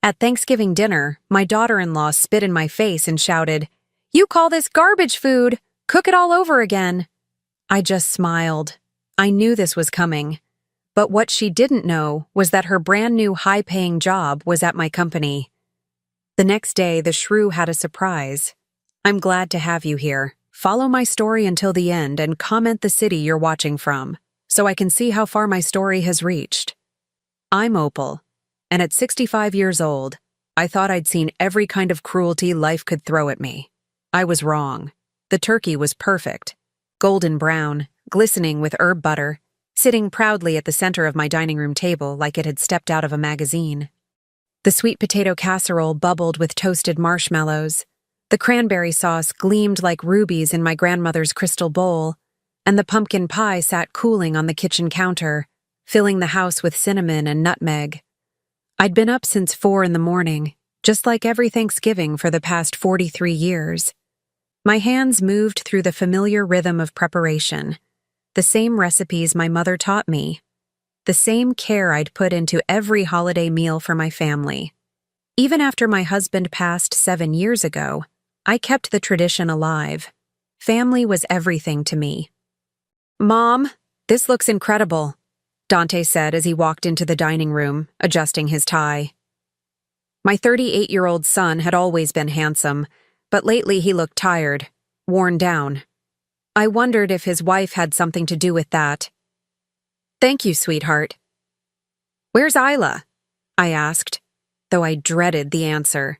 At Thanksgiving dinner, my daughter-in-law spit in my face and shouted, "You call this garbage food? Cook it all over again." I just smiled. I knew this was coming. But what she didn't know was that her brand new high-paying job was at my company. The next day, the shrew had a surprise. "I'm glad to have you here. Follow my story until the end and comment the city you're watching from, so I can see how far my story has reached." I'm Opal, and at 65 years old, I thought I'd seen every kind of cruelty life could throw at me. I was wrong. The turkey was perfect. Golden brown, glistening with herb butter, sitting proudly at the center of my dining room table like it had stepped out of a magazine. The sweet potato casserole bubbled with toasted marshmallows. The cranberry sauce gleamed like rubies in my grandmother's crystal bowl, and the pumpkin pie sat cooling on the kitchen counter, filling the house with cinnamon and nutmeg. I'd been up since 4 in the morning, just like every Thanksgiving for the past 43 years. My hands moved through the familiar rhythm of preparation, the same recipes my mother taught me, the same care I'd put into every holiday meal for my family. Even after my husband passed 7 years ago, I kept the tradition alive. Family was everything to me. "Mom, this looks incredible," Dante said as he walked into the dining room, adjusting his tie. My 38-year-old son had always been handsome, but lately he looked tired, worn down. I wondered if his wife had something to do with that. "Thank you, sweetheart." "Where's Isla?" I asked, though I dreaded the answer.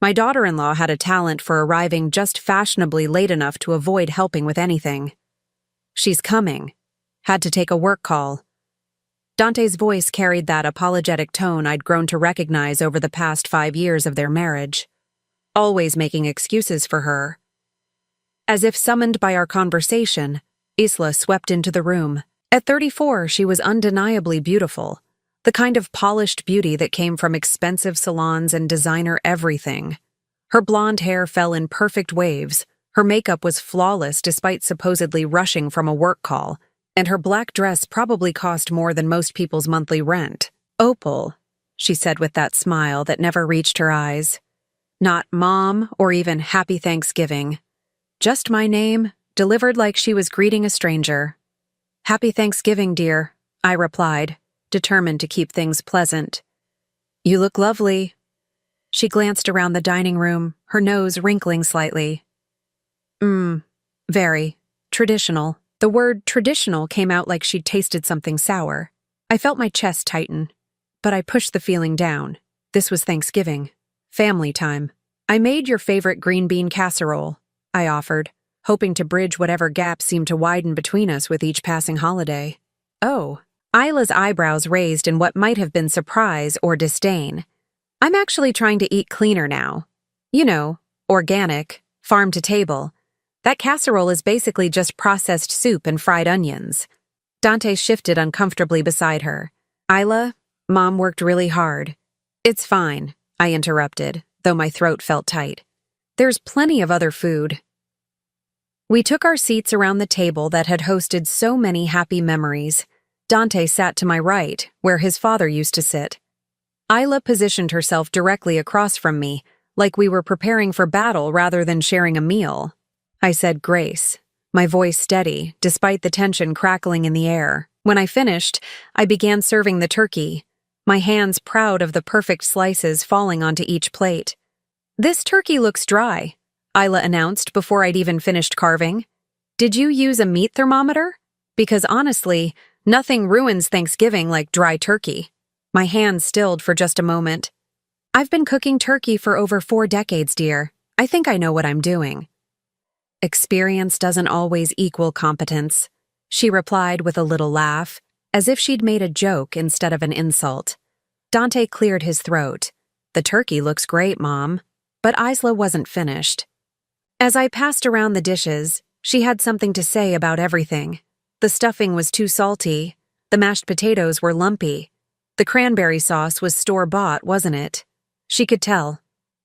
My daughter-in-law had a talent for arriving just fashionably late enough to avoid helping with anything. "She's coming. Had to take a work call." Dante's voice carried that apologetic tone I'd grown to recognize over the past 5 years of their marriage, always making excuses for her. As if summoned by our conversation, Isla swept into the room. At 34, she was undeniably beautiful, the kind of polished beauty that came from expensive salons and designer everything. Her blonde hair fell in perfect waves, her makeup was flawless despite supposedly rushing from a work call, and her black dress probably cost more than most people's monthly rent. "Opal," she said with that smile that never reached her eyes. Not Mom or even Happy Thanksgiving. Just my name, delivered like she was greeting a stranger. "Happy Thanksgiving, dear," I replied, determined to keep things pleasant. "You look lovely." She glanced around the dining room, her nose wrinkling slightly. Very. Traditional." The word traditional came out like she'd tasted something sour. I felt my chest tighten, but I pushed the feeling down. This was Thanksgiving. Family time. "I made your favorite green bean casserole," I offered, hoping to bridge whatever gap seemed to widen between us with each passing holiday. "Oh." Isla's eyebrows raised in what might have been surprise or disdain. "I'm actually trying to eat cleaner now. You know, organic, farm to table. That casserole is basically just processed soup and fried onions." Dante shifted uncomfortably beside her. "Isla, Mom worked really hard." "It's fine," I interrupted, though my throat felt tight. "There's plenty of other food." We took our seats around the table that had hosted so many happy memories. Dante sat to my right, where his father used to sit. Isla positioned herself directly across from me, like we were preparing for battle rather than sharing a meal. I said grace, my voice steady, despite the tension crackling in the air. When I finished, I began serving the turkey, my hands proud of the perfect slices falling onto each plate. "This turkey looks dry," Isla announced before I'd even finished carving. "Did you use a meat thermometer? Because honestly, nothing ruins Thanksgiving like dry turkey." My hands stilled for just a moment. "I've been cooking turkey for over 4 decades, dear. I think I know what I'm doing." "Experience doesn't always equal competence," she replied with a little laugh, as if she'd made a joke instead of an insult. Dante cleared his throat. "The turkey looks great, Mom." But Isla wasn't finished. As I passed around the dishes, she had something to say about everything. The stuffing was too salty. The mashed potatoes were lumpy. The cranberry sauce was store-bought, wasn't it? She could tell.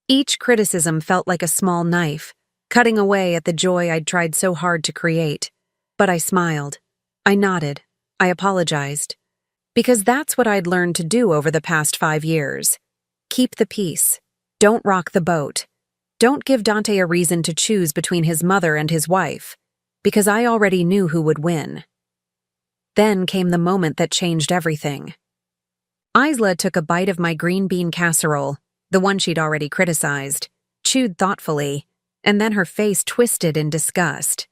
Each criticism felt like a small knife, cutting away at the joy I'd tried so hard to create. But I smiled. I nodded. I apologized. Because that's what I'd learned to do over the past 5 years. Keep the peace. Don't rock the boat. Don't give Dante a reason to choose between his mother and his wife, because I already knew who would win. Then came the moment that changed everything. Isla took a bite of my green bean casserole, the one she'd already criticized, chewed thoughtfully, and then her face twisted in disgust.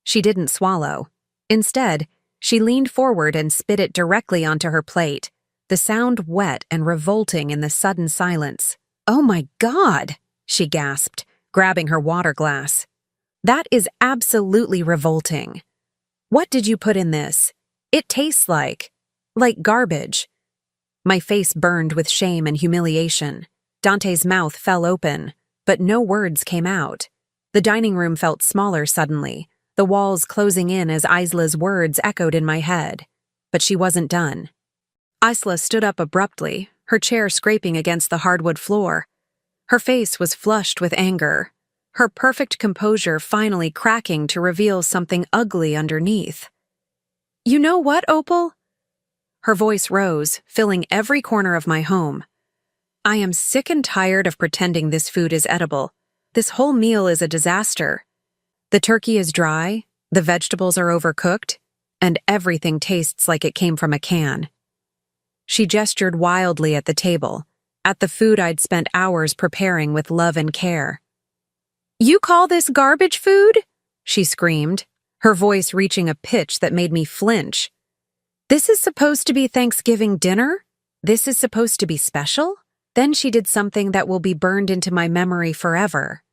She didn't swallow. Instead, she leaned forward and spit it directly onto her plate, the sound wet and revolting in the sudden silence. "Oh my God!" she gasped, grabbing her water glass. "That is absolutely revolting. What did you put in this? It tastes like garbage." My face burned with shame and humiliation. Dante's mouth fell open, but no words came out. The dining room felt smaller suddenly, the walls closing in as Isla's words echoed in my head. But she wasn't done. Isla stood up abruptly, her chair scraping against the hardwood floor. Her face was flushed with anger, her perfect composure finally cracking to reveal something ugly underneath. "You know what, Opal?" Her voice rose, filling every corner of my home. "I am sick and tired of pretending this food is edible. This whole meal is a disaster. The turkey is dry, the vegetables are overcooked, and everything tastes like it came from a can." She gestured wildly at the table, at the food I'd spent hours preparing with love and care. "You call this garbage food?" she screamed, her voice reaching a pitch that made me flinch. "This is supposed to be Thanksgiving dinner? This is supposed to be special?" Then she did something that will be burned into my memory forever.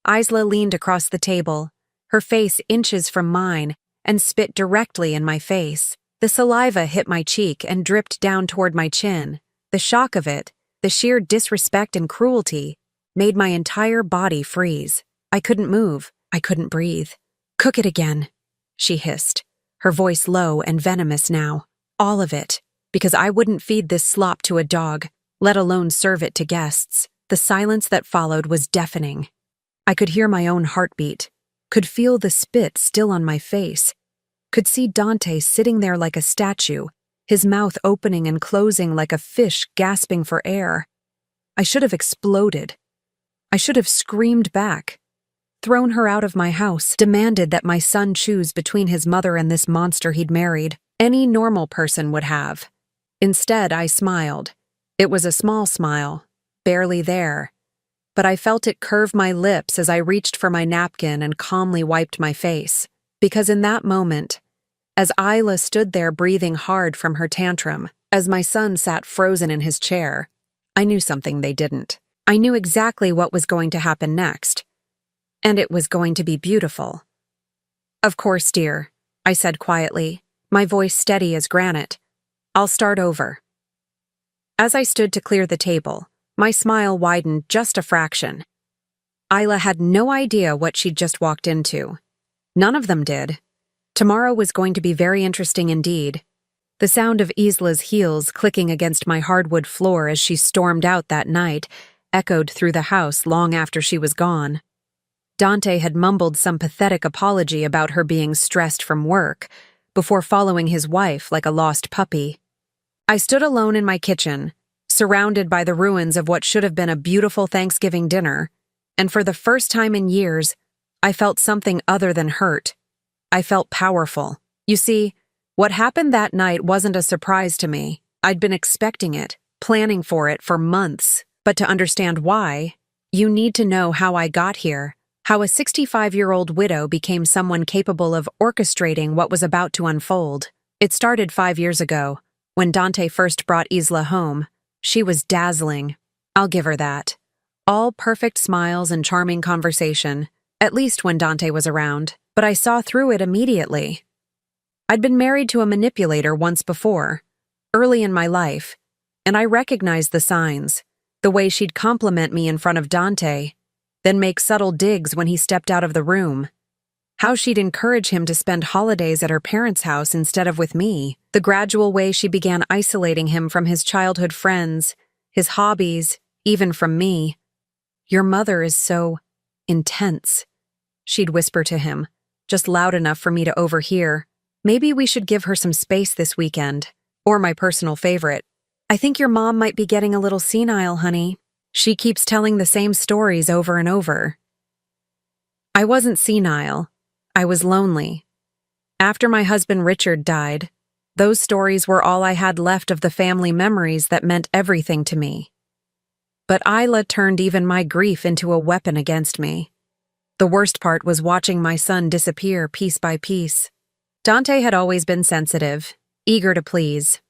Isla leaned across the table, her face inches from mine, and spit directly in my face. The saliva hit my cheek and dripped down toward my chin. The shock of it, the sheer disrespect and cruelty, made my entire body freeze. I couldn't move. I couldn't breathe. "Cook it again," she hissed, her voice low and venomous now. "All of it, because I wouldn't feed this slop to a dog, let alone serve it to guests." The silence that followed was deafening. I could hear my own heartbeat, could feel the spit still on my face, could see Dante sitting there like a statue, his mouth opening and closing like a fish gasping for air. I should have exploded. I should have screamed back, thrown her out of my house, demanded that my son choose between his mother and this monster he'd married. Any normal person would have. Instead, I smiled. It was a small smile, barely there, but I felt it curve my lips as I reached for my napkin and calmly wiped my face. Because in that moment, as Isla stood there breathing hard from her tantrum, as my son sat frozen in his chair, I knew something they didn't. I knew exactly what was going to happen next. And it was going to be beautiful. "Of course, dear," I said quietly, my voice steady as granite. "I'll start over." As I stood to clear the table, my smile widened just a fraction. Isla had no idea what she'd just walked into. None of them did. Tomorrow was going to be very interesting indeed. The sound of Isla's heels clicking against my hardwood floor as she stormed out that night echoed through the house long after she was gone. Dante had mumbled some pathetic apology about her being stressed from work before following his wife like a lost puppy. I stood alone in my kitchen, surrounded by the ruins of what should have been a beautiful Thanksgiving dinner, and for the first time in years, I felt something other than hurt. I felt powerful. You see, what happened that night wasn't a surprise to me. I'd been expecting it, planning for it for months. But to understand why, you need to know how I got here, how a 65-year-old widow became someone capable of orchestrating what was about to unfold. It started 5 years ago, when Dante first brought Isla home. She was dazzling. I'll give her that. All perfect smiles and charming conversation, at least when Dante was around, but I saw through it immediately. I'd been married to a manipulator once before, early in my life, and I recognized the signs, the way she'd compliment me in front of Dante, then make subtle digs when he stepped out of the room, how she'd encourage him to spend holidays at her parents' house instead of with me, the gradual way she began isolating him from his childhood friends, his hobbies, even from me. "Your mother is so intense," she'd whisper to him, just loud enough for me to overhear. "Maybe we should give her some space this weekend." Or my personal favorite, I think your mom might be getting a little senile, honey. She keeps telling the same stories over and over. I wasn't senile. I was lonely. After my husband Richard died, those stories were all I had left of the family memories that meant everything to me. But Isla turned even my grief into a weapon against me. The worst part was watching my son disappear piece by piece. Dante had always been sensitive, eager to please.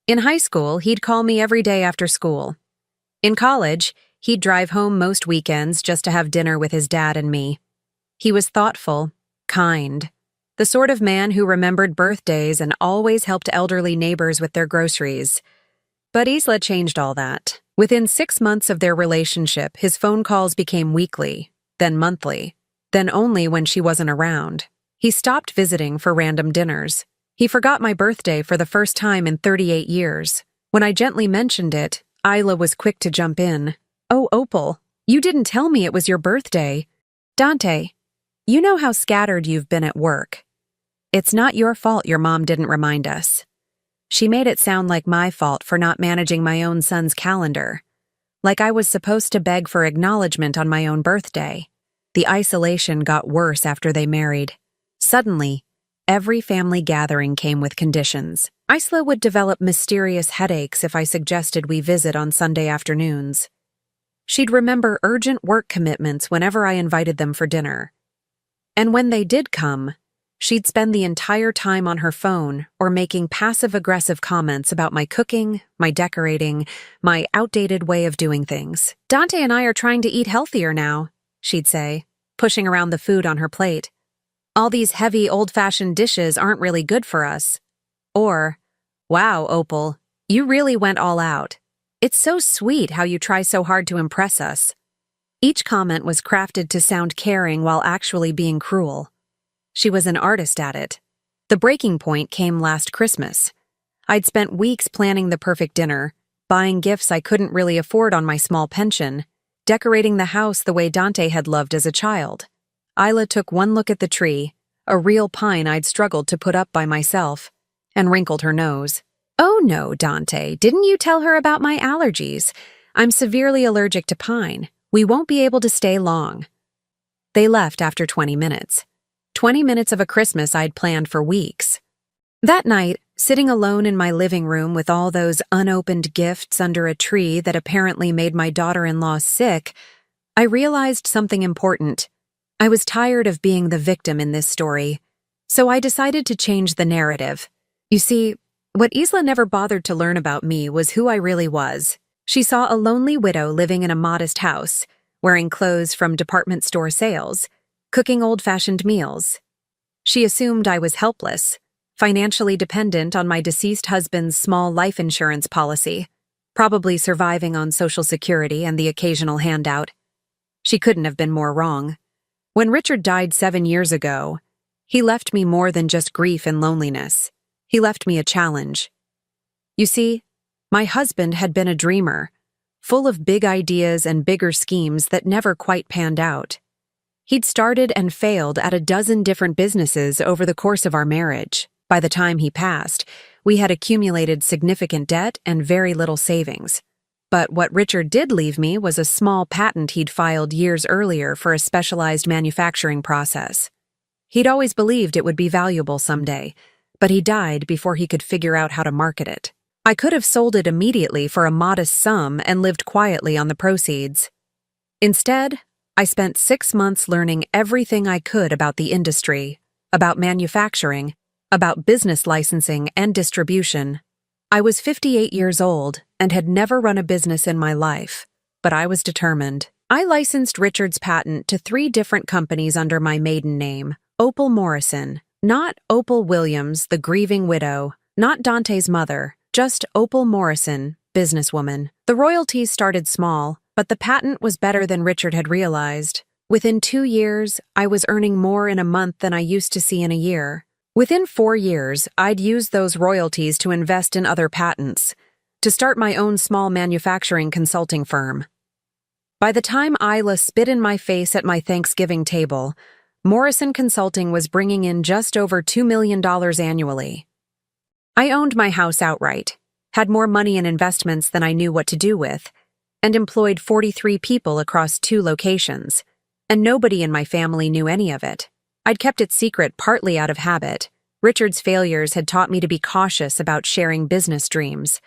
In high school, he'd call me every day after school. In college, he'd drive home most weekends just to have dinner with his dad and me. He was thoughtful, kind, the sort of man who remembered birthdays and always helped elderly neighbors with their groceries. But Isla changed all that. Within 6 months of their relationship, his phone calls became weekly, then monthly, then only when she wasn't around. He stopped visiting for random dinners. He forgot my birthday for the first time in 38 years. When I gently mentioned it, Isla was quick to jump in. "Oh, Opal, you didn't tell me it was your birthday. Dante, you know how scattered you've been at work. It's not your fault your mom didn't remind us." She made it sound like my fault for not managing my own son's calendar, like I was supposed to beg for acknowledgement on my own birthday. The isolation got worse after they married. Suddenly, every family gathering came with conditions. Isla would develop mysterious headaches if I suggested we visit on Sunday afternoons. She'd remember urgent work commitments whenever I invited them for dinner. And when they did come, she'd spend the entire time on her phone or making passive-aggressive comments about my cooking, my decorating, my outdated way of doing things. "Dante and I are trying to eat healthier now," she'd say, pushing around the food on her plate. "All these heavy, old-fashioned dishes aren't really good for us." Or, "Wow, Opal, you really went all out. It's so sweet how you try so hard to impress us." Each comment was crafted to sound caring while actually being cruel. She was an artist at it. The breaking point came last Christmas. I'd spent weeks planning the perfect dinner, buying gifts I couldn't really afford on my small pension, decorating the house the way Dante had loved as a child. Isla took one look at the tree, a real pine I'd struggled to put up by myself, and wrinkled her nose. "Oh no, Dante, didn't you tell her about my allergies? I'm severely allergic to pine. We won't be able to stay long." They left after 20 minutes. 20 minutes of a Christmas I'd planned for weeks. That night, sitting alone in my living room with all those unopened gifts under a tree that apparently made my daughter-in-law sick, I realized something important. I was tired of being the victim in this story, so I decided to change the narrative. You see, what Isla never bothered to learn about me was who I really was. She saw a lonely widow living in a modest house, wearing clothes from department store sales, cooking old-fashioned meals. She assumed I was helpless, financially dependent on my deceased husband's small life insurance policy, probably surviving on Social Security and the occasional handout. She couldn't have been more wrong. When Richard died 7 years ago, he left me more than just grief and loneliness. He left me a challenge. You see, my husband had been a dreamer, full of big ideas and bigger schemes that never quite panned out. He'd started and failed at a dozen different businesses over the course of our marriage. By the time he passed, we had accumulated significant debt and very little savings. But what Richard did leave me was a small patent he'd filed years earlier for a specialized manufacturing process. He'd always believed it would be valuable someday, but he died before he could figure out how to market it. I could have sold it immediately for a modest sum and lived quietly on the proceeds. Instead, I spent 6 months learning everything I could about the industry, about manufacturing, about business licensing and distribution. I was 58 years old and had never run a business in my life, but I was determined. I licensed Richard's patent to 3 different companies under my maiden name, Opal Morrison, not Opal Williams, the grieving widow, not Dante's mother, just Opal Morrison, businesswoman. The royalties started small, but the patent was better than Richard had realized. Within 2 years, I was earning more in a month than I used to see in a year. Within 4 years, I'd used those royalties to invest in other patents, to start my own small manufacturing consulting firm. By the time Isla spit in my face at my Thanksgiving table, Morrison Consulting was bringing in just over $2 million annually. I owned my house outright. had more money in investments than I knew what to do with, and employed 43 people across 2 locations, and nobody in my family knew any of it. I'd kept it secret partly out of habit. Richard's failures had taught me to be cautious about sharing business dreams.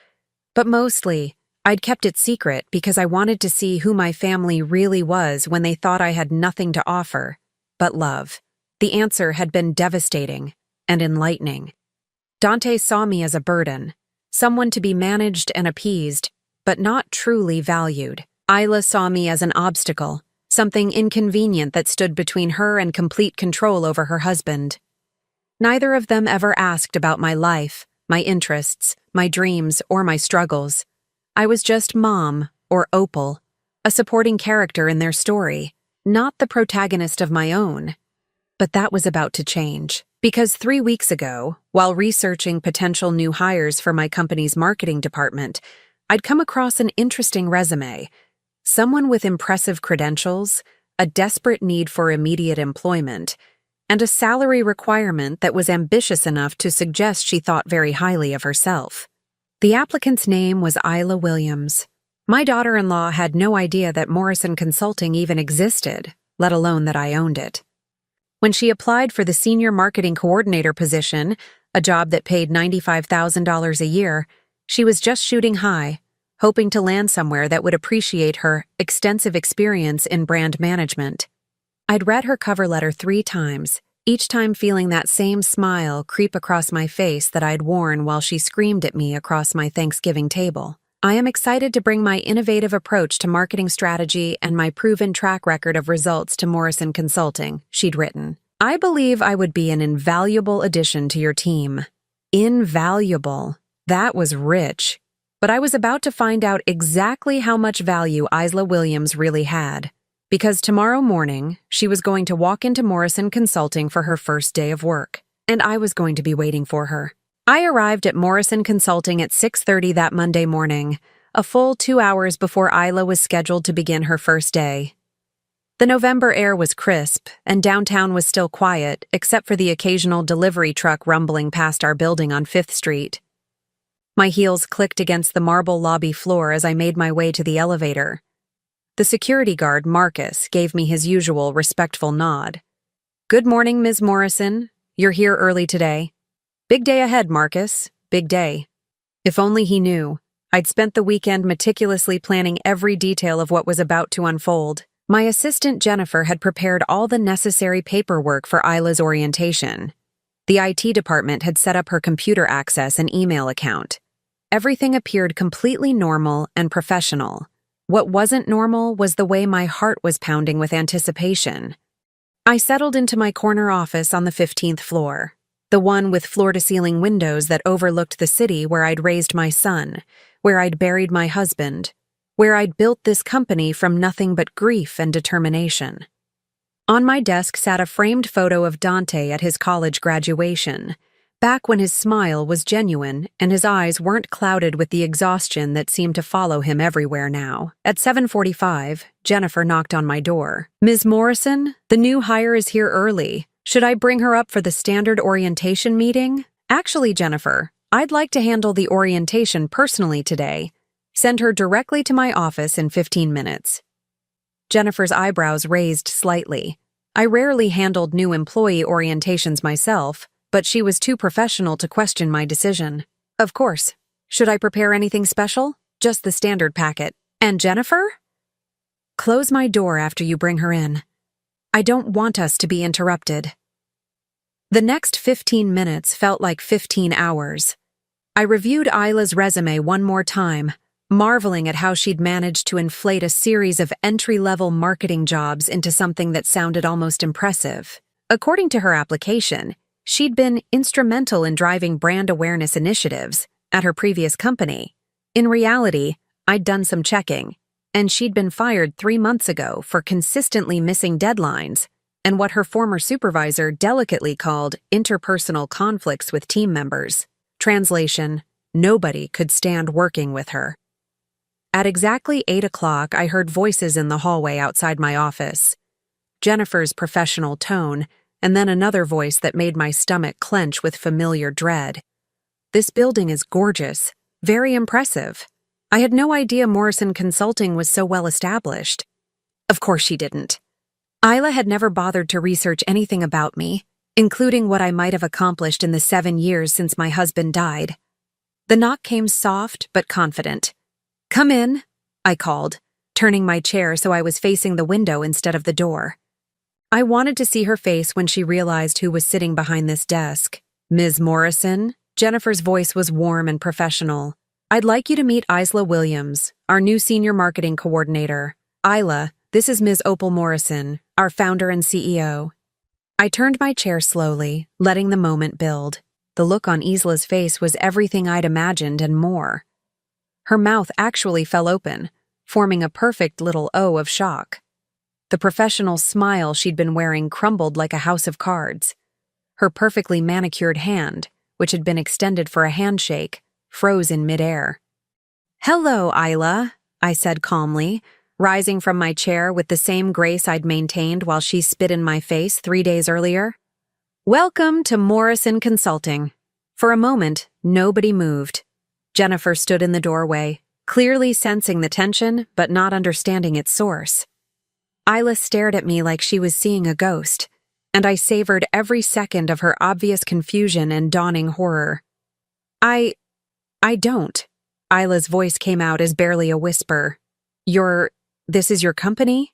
But mostly, I'd kept it secret because I wanted to see who my family really was when they thought I had nothing to offer but love. The answer had been devastating and enlightening. Dante saw me as a burden, someone to be managed and appeased, but not truly valued. Isla saw me as an obstacle, something inconvenient that stood between her and complete control over her husband. Neither of them ever asked about my life, my interests, my dreams, or my struggles. I was just Mom, or Opal, a supporting character in their story, not the protagonist of my own. But that was about to change, because 3 weeks ago, while researching potential new hires for my company's marketing department, I'd come across an interesting resume. Someone with impressive credentials, a desperate need for immediate employment, and a salary requirement that was ambitious enough to suggest she thought very highly of herself. The applicant's name was Isla Williams. My daughter-in-law had no idea that Morrison Consulting even existed, let alone that I owned it. When she applied for the senior marketing coordinator position, a job that paid $95,000 a year, she was just shooting high, hoping to land somewhere that would appreciate her extensive experience in brand management. I'd read her cover letter 3 times, each time feeling that same smile creep across my face that I'd worn while she screamed at me across my Thanksgiving table. I am excited to bring my innovative approach to marketing strategy and my proven track record of results to Morrison Consulting, she'd written. I believe I would be an invaluable addition to your team. Invaluable. That was rich. But I was about to find out exactly how much value Isla Williams really had. Because tomorrow morning, she was going to walk into Morrison Consulting for her first day of work, and I was going to be waiting for her. I arrived at Morrison Consulting at 6:30 that Monday morning, a full 2 hours before Isla was scheduled to begin her first day. The November air was crisp, and downtown was still quiet, except for the occasional delivery truck rumbling past our building on 5th Street. My heels clicked against the marble lobby floor as I made my way to the elevator. The security guard, Marcus, gave me his usual respectful nod. "Good morning, Ms. Morrison. You're here early today." "Big day ahead, Marcus. Big day." If only he knew. I'd spent the weekend meticulously planning every detail of what was about to unfold. My assistant Jennifer had prepared all the necessary paperwork for Isla's orientation. The IT department had set up her computer access and email account. Everything appeared completely normal and professional. What wasn't normal was the way my heart was pounding with anticipation. I settled into my corner office on the 15th floor, the one with floor-to-ceiling windows that overlooked the city where I'd raised my son, where I'd buried my husband, where I'd built this company from nothing but grief and determination. On my desk sat a framed photo of Dante at his college graduation, back when his smile was genuine and his eyes weren't clouded with the exhaustion that seemed to follow him everywhere now. At 7:45, Jennifer knocked on my door. "Ms. Morrison, the new hire is here early. Should I bring her up for the standard orientation meeting?" "Actually, Jennifer, I'd like to handle the orientation personally today. Send her directly to my office in 15 minutes. Jennifer's eyebrows raised slightly. I rarely handled new employee orientations myself, but she was too professional to question my decision. "Of course. Should I prepare anything special?" "Just the standard packet." "And Jennifer?" "Close my door after you bring her in. I don't want us to be interrupted." The next 15 minutes felt like 15 hours. I reviewed Isla's resume one more time, marveling at how she'd managed to inflate a series of entry-level marketing jobs into something that sounded almost impressive. According to her application, she'd been instrumental in driving brand awareness initiatives at her previous company. In reality, I'd done some checking, and she'd been fired 3 months ago for consistently missing deadlines and what her former supervisor delicately called interpersonal conflicts with team members. Translation: nobody could stand working with her. At exactly 8 o'clock, I heard voices in the hallway outside my office. Jennifer's professional tone, and then another voice that made my stomach clench with familiar dread. "This building is gorgeous. Very impressive. I had no idea Morrison Consulting was so well established. Of course she didn't. Isla had never bothered to research anything about me, including what I might have accomplished in the 7 years since my husband died. The knock came soft but confident. "Come in," I called, turning my chair so I was facing the window instead of the door. I wanted to see her face when she realized who was sitting behind this desk. "Ms. Morrison?" Jennifer's voice was warm and professional. "I'd like you to meet Isla Williams, our new senior marketing coordinator. Isla, this is Ms. Opal Morrison, our founder and CEO." I turned my chair slowly, letting the moment build. The look on Isla's face was everything I'd imagined and more. Her mouth actually fell open, forming a perfect little O of shock. The professional smile she'd been wearing crumbled like a house of cards. Her perfectly manicured hand, which had been extended for a handshake, froze in midair. "Hello, Isla," I said calmly, rising from my chair with the same grace I'd maintained while she spit in my face 3 days earlier. "Welcome to Morrison Consulting." For a moment, nobody moved. Jennifer stood in the doorway, clearly sensing the tension but not understanding its source. Isla stared at me like she was seeing a ghost, and I savored every second of her obvious confusion and dawning horror. I don't." Isla's voice came out as barely a whisper. This is your company?"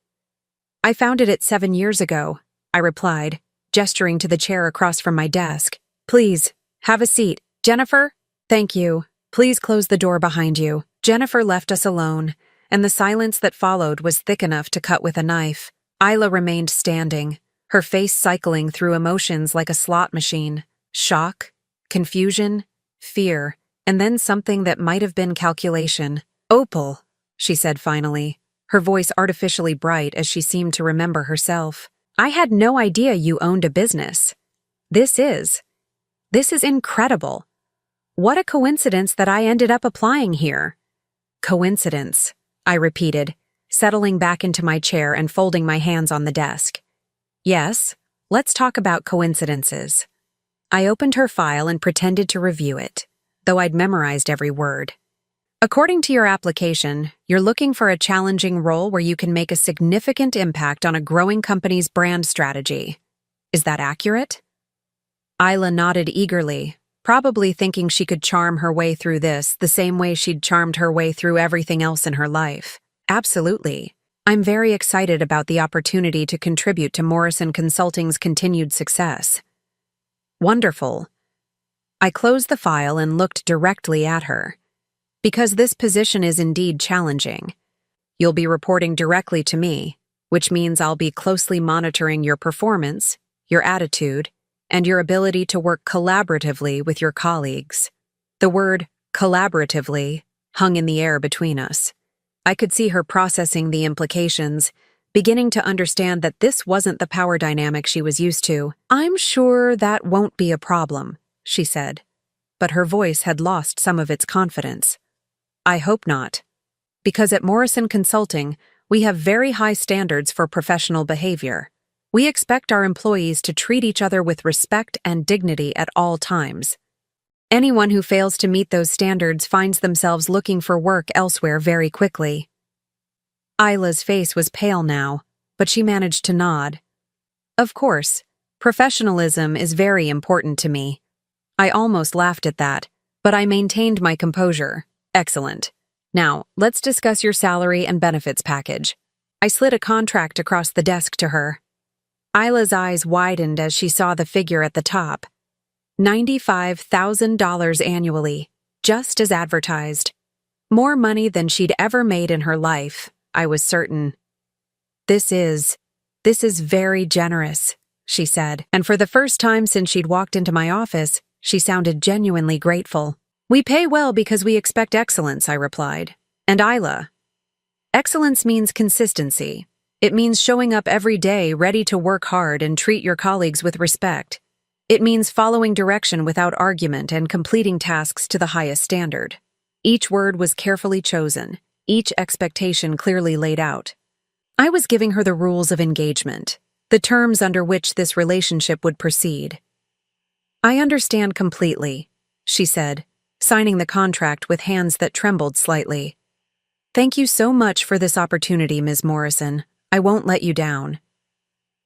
"I founded it 7 years ago," I replied, gesturing to the chair across from my desk. "Please, have a seat. Jennifer?" "Thank you. Please close the door behind you." Jennifer left us alone, and the silence that followed was thick enough to cut with a knife. Isla remained standing, her face cycling through emotions like a slot machine. Shock, confusion, fear, and then something that might have been calculation. "Opal," she said finally, her voice artificially bright as she seemed to remember herself. "I had no idea you owned a business. This is incredible. What a coincidence that I ended up applying here." "Coincidence," I repeated, settling back into my chair and folding my hands on the desk. "Yes, let's talk about coincidences." I opened her file and pretended to review it, though I'd memorized every word. "According to your application, you're looking for a challenging role where you can make a significant impact on a growing company's brand strategy. Is that accurate?" Isla nodded eagerly, probably thinking she could charm her way through this the same way she'd charmed her way through everything else in her life. "Absolutely. I'm very excited about the opportunity to contribute to Morrison Consulting's continued success." "Wonderful." I closed the file and looked directly at her. "Because this position is indeed challenging. You'll be reporting directly to me, which means I'll be closely monitoring your performance, your attitude, and your ability to work collaboratively with your colleagues." The word collaboratively hung in the air between us. I could see her processing the implications, beginning to understand that this wasn't the power dynamic she was used to. "I'm sure that won't be a problem," she said, but her voice had lost some of its confidence. "I hope not. Because at Morrison Consulting, we have very high standards for professional behavior. We expect our employees to treat each other with respect and dignity at all times. Anyone who fails to meet those standards finds themselves looking for work elsewhere very quickly." Isla's face was pale now, but she managed to nod. "Of course, professionalism is very important to me." I almost laughed at that, but I maintained my composure. "Excellent. Now, let's discuss your salary and benefits package." I slid a contract across the desk to her. Isla's eyes widened as she saw the figure at the top. $95,000 annually, just as advertised. More money than she'd ever made in her life, I was certain. This is very generous," she said, and for the first time since she'd walked into my office, she sounded genuinely grateful. "We pay well because we expect excellence," I replied. "And Isla, excellence means consistency. It means showing up every day ready to work hard and treat your colleagues with respect. It means following direction without argument and completing tasks to the highest standard." Each word was carefully chosen, each expectation clearly laid out. I was giving her the rules of engagement, the terms under which this relationship would proceed. "I understand completely," she said, signing the contract with hands that trembled slightly. "Thank you so much for this opportunity, Ms. Morrison. I won't let you down."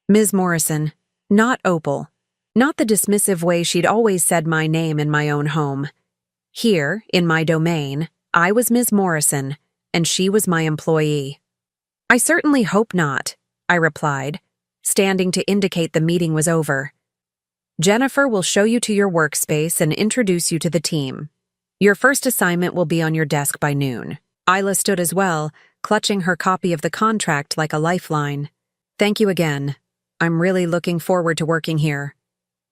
Ms. Morrison, not Opal. Not the dismissive way she'd always said my name in my own home. Here, in my domain, I was Ms. Morrison, and she was my employee. "I certainly hope not," I replied, standing to indicate the meeting was over. "Jennifer will show you to your workspace and introduce you to the team. Your first assignment will be on your desk by noon." Isla stood as well, clutching her copy of the contract like a lifeline. "Thank you again. I'm really looking forward to working here."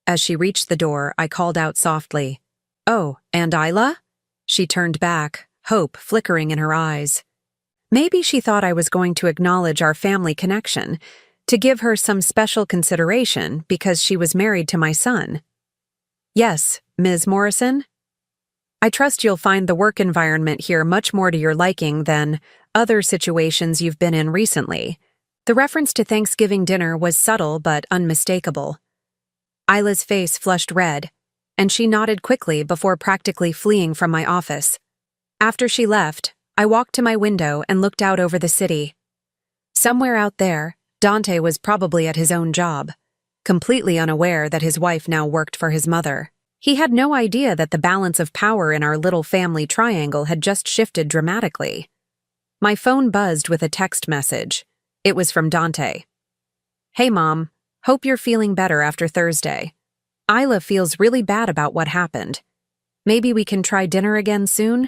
As she reached the door, I called out softly, "Oh, and Isla?" She turned back, hope flickering in her eyes. Maybe she thought I was going to acknowledge our family connection, to give her some special consideration because she was married to my son. "Yes, Ms. Morrison? I trust you'll find the work environment here much more to your liking than other situations you've been in recently." The reference to Thanksgiving dinner was subtle but unmistakable. Isla's face flushed red, and she nodded quickly before practically fleeing from my office. After she left, I walked to my window and looked out over the city. Somewhere out there, Dante was probably at his own job, completely unaware that his wife now worked for his mother. He had no idea that the balance of power in our little family triangle had just shifted dramatically. My phone buzzed with a text message. It was from Dante. "Hey, Mom. Hope you're feeling better after Thursday. Isla feels really bad about what happened. Maybe we can try dinner again soon?"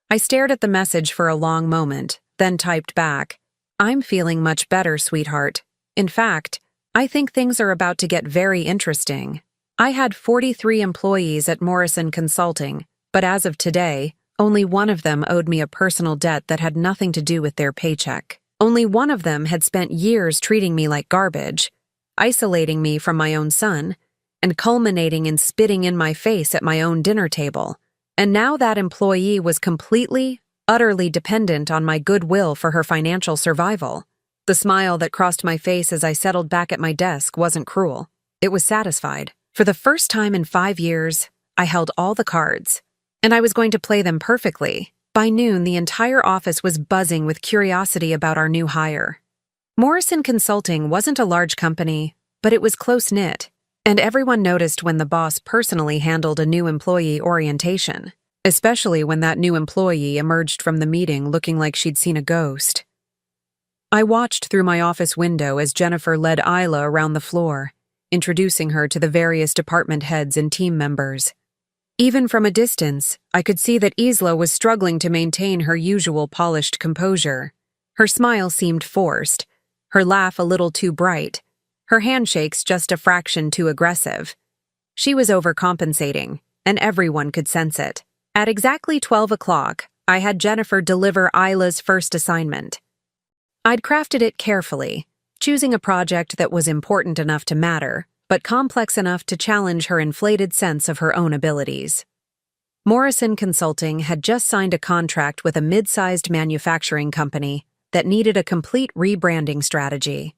I stared at the message for a long moment, then typed back, "I'm feeling much better, sweetheart. In fact, I think things are about to get very interesting. I had 43 employees at Morrison Consulting, but as of today, only one of them owed me a personal debt that had nothing to do with their paycheck. Only one of them had spent years treating me like garbage, isolating me from my own son, and culminating in spitting in my face at my own dinner table. And now that employee was completely, utterly dependent on my goodwill for her financial survival. The smile that crossed my face as I settled back at my desk wasn't cruel. It was satisfied. For the first time in 5 years, I held all the cards, and I was going to play them perfectly. By noon, the entire office was buzzing with curiosity about our new hire. Morrison Consulting wasn't a large company, but it was close-knit, and everyone noticed when the boss personally handled a new employee orientation, especially when that new employee emerged from the meeting looking like she'd seen a ghost. I watched through my office window as Jennifer led Isla around the floor, introducing her to the various department heads and team members. Even from a distance, I could see that Isla was struggling to maintain her usual polished composure. Her smile seemed forced, her laugh a little too bright, her handshakes just a fraction too aggressive. She was overcompensating, and everyone could sense it. At exactly 12 o'clock, I had Jennifer deliver Isla's first assignment. I'd crafted it carefully, choosing a project that was important enough to matter, but complex enough to challenge her inflated sense of her own abilities. Morrison Consulting had just signed a contract with a mid-sized manufacturing company that needed a complete rebranding strategy.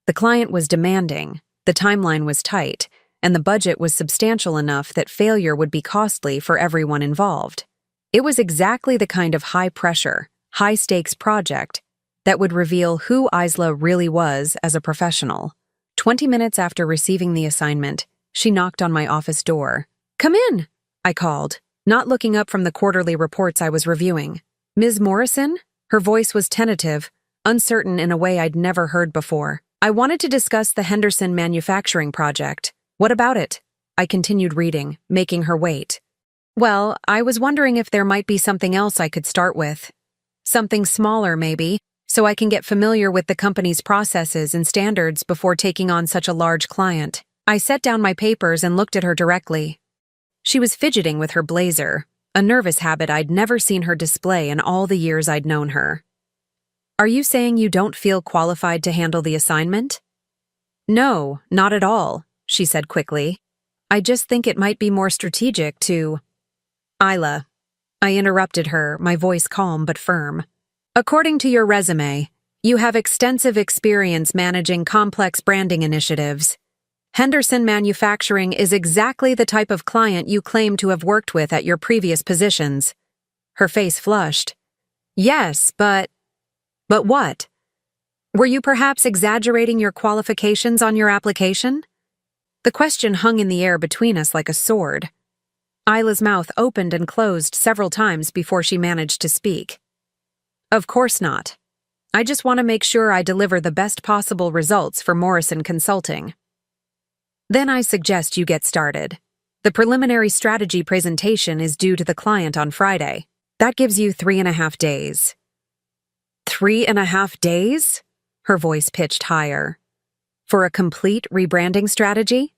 The client was demanding, the timeline was tight, and the budget was substantial enough that failure would be costly for everyone involved. It was exactly the kind of high-pressure, high-stakes project that would reveal who Isla really was as a professional. 20 minutes after receiving the assignment, she knocked on my office door. "Come in," I called, not looking up from the quarterly reports I was reviewing. "Ms. Morrison?" Her voice was tentative, uncertain in a way I'd never heard before. "I wanted to discuss the Henderson manufacturing project. What about it?" I continued reading, making her wait. "Well, I was wondering if there might be something else I could start with. Something smaller, maybe, so I can get familiar with the company's processes and standards before taking on such a large client." I set down my papers and looked at her directly. She was fidgeting with her blazer, a nervous habit I'd never seen her display in all the years I'd known her. "Are you saying you don't feel qualified to handle the assignment?" "No, not at all," she said quickly. "I just think it might be more strategic to—" "Isla," I interrupted her, my voice calm but firm. "According to your resume, you have extensive experience managing complex branding initiatives. Henderson Manufacturing is exactly the type of client you claim to have worked with at your previous positions. Her face flushed. Yes, but what? Were you perhaps exaggerating your qualifications on your application? The question hung in the air between us like a sword. Isla's mouth opened and closed several times before she managed to speak. Of course not. I just want to make sure I deliver the best possible results for Morrison Consulting. Then I suggest you get started. The preliminary strategy presentation is due to the client on Friday. That gives you 3.5 days. 3.5 days? Her voice pitched higher. For a complete rebranding strategy?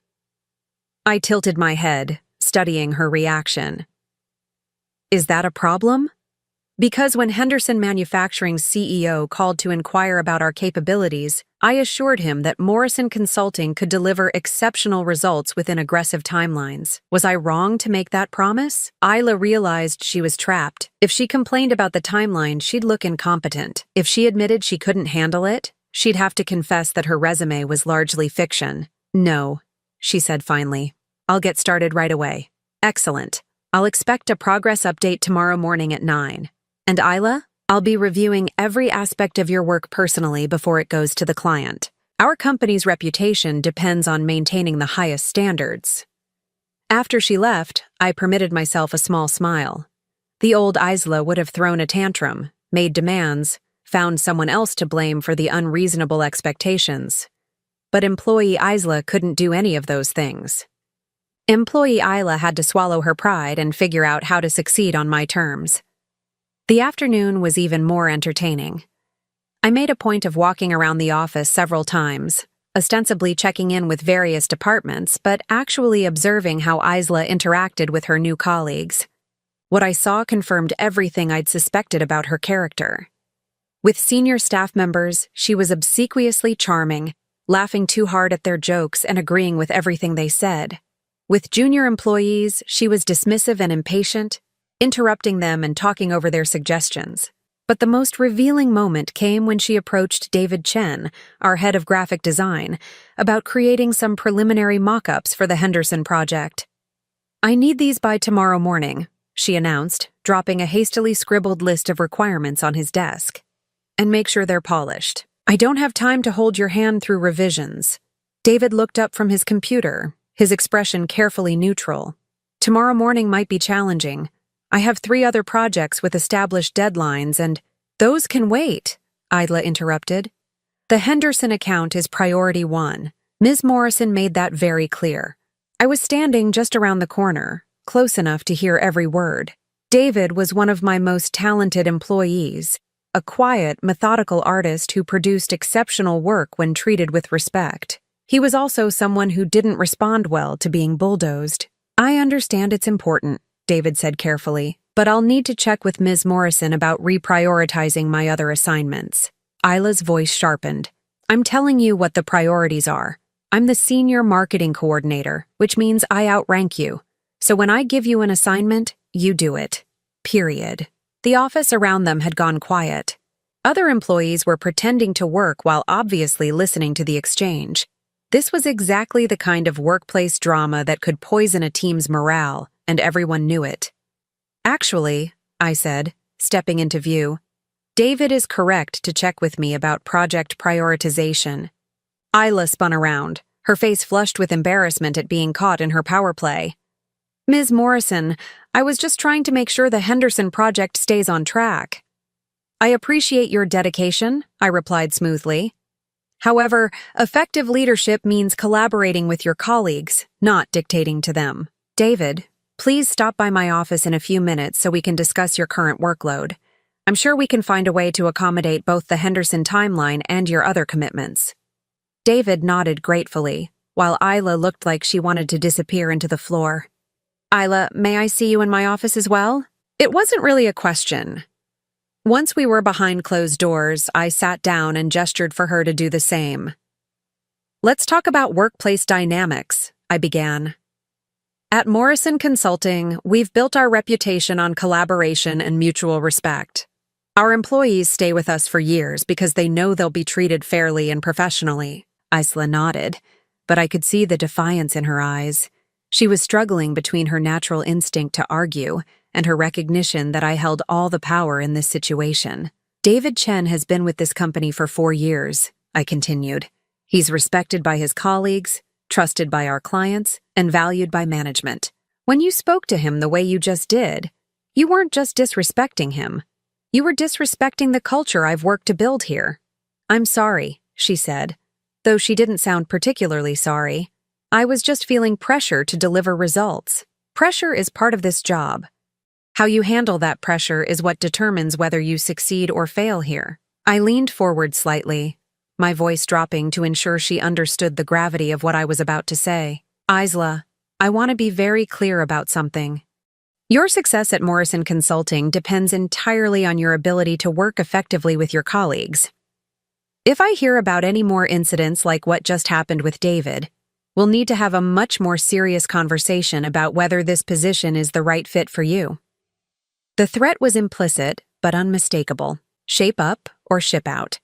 I tilted my head, studying her reaction. Is that a problem? Because when Henderson Manufacturing's CEO called to inquire about our capabilities, I assured him that Morrison Consulting could deliver exceptional results within aggressive timelines. Was I wrong to make that promise? Isla realized she was trapped. If she complained about the timeline, she'd look incompetent. If she admitted she couldn't handle it, she'd have to confess that her resume was largely fiction. No, she said finally. I'll get started right away. Excellent. I'll expect a progress update tomorrow morning at 9. And Isla, I'll be reviewing every aspect of your work personally before it goes to the client. Our company's reputation depends on maintaining the highest standards. After she left, I permitted myself a small smile. The old Isla would have thrown a tantrum, made demands, found someone else to blame for the unreasonable expectations. But employee Isla couldn't do any of those things. Employee Isla had to swallow her pride and figure out how to succeed on my terms. The afternoon was even more entertaining. I made a point of walking around the office several times, ostensibly checking in with various departments, but actually observing how Isla interacted with her new colleagues. What I saw confirmed everything I'd suspected about her character. With senior staff members, she was obsequiously charming, laughing too hard at their jokes and agreeing with everything they said. With junior employees, she was dismissive and impatient, interrupting them and talking over their suggestions. But the most revealing moment came when she approached David Chen, our head of graphic design, about creating some preliminary mock-ups for the Henderson project. I need these by tomorrow morning, she announced, dropping a hastily scribbled list of requirements on his desk. And make sure they're polished. I don't have time to hold your hand through revisions. David looked up from his computer, his expression carefully neutral. Tomorrow morning might be challenging. I have 3 other projects with established deadlines and— Those can wait, Isla interrupted. The Henderson account is priority 1. Ms. Morrison made that very clear. I was standing just around the corner, close enough to hear every word. David was one of my most talented employees, a quiet, methodical artist who produced exceptional work when treated with respect. He was also someone who didn't respond well to being bulldozed. I understand it's important, David said carefully, but I'll need to check with Ms. Morrison about reprioritizing my other assignments. Isla's voice sharpened. I'm telling you what the priorities are. I'm the senior marketing coordinator, which means I outrank you. So when I give you an assignment, you do it. Period. The office around them had gone quiet. Other employees were pretending to work while obviously listening to the exchange. This was exactly the kind of workplace drama that could poison a team's morale, and everyone knew it. Actually, I said, stepping into view, David is correct to check with me about project prioritization. Isla spun around, her face flushed with embarrassment at being caught in her power play. Ms. Morrison, I was just trying to make sure the Henderson project stays on track. I appreciate your dedication, I replied smoothly. However, effective leadership means collaborating with your colleagues, not dictating to them. David, please stop by my office in a few minutes so we can discuss your current workload. I'm sure we can find a way to accommodate both the Henderson timeline and your other commitments. David nodded gratefully, while Isla looked like she wanted to disappear into the floor. Isla, may I see you in my office as well? It wasn't really a question. Once we were behind closed doors, I sat down and gestured for her to do the same. Let's talk about workplace dynamics, I began. At Morrison Consulting, we've built our reputation on collaboration and mutual respect. Our employees stay with us for years because they know they'll be treated fairly and professionally. Isla nodded. but I could see the defiance in her eyes. She was struggling between her natural instinct to argue and her recognition that I held all the power in this situation. David Chen has been with this company for 4 years, I continued. He's respected by his colleagues, trusted by our clients, and valued by management. When you spoke to him the way you just did, you weren't just disrespecting him. You were disrespecting the culture I've worked to build here. I'm sorry, she said, though she didn't sound particularly sorry. I was just feeling pressure to deliver results. Pressure is part of this job. How you handle that pressure is what determines whether you succeed or fail here. I leaned forward slightly, my voice dropping to ensure she understood the gravity of what I was about to say. Isla, I want to be very clear about something. Your success at Morrison Consulting depends entirely on your ability to work effectively with your colleagues. If I hear about any more incidents like what just happened with David, we'll need to have a much more serious conversation about whether this position is the right fit for you. The threat was implicit, but unmistakable. Shape up or ship out.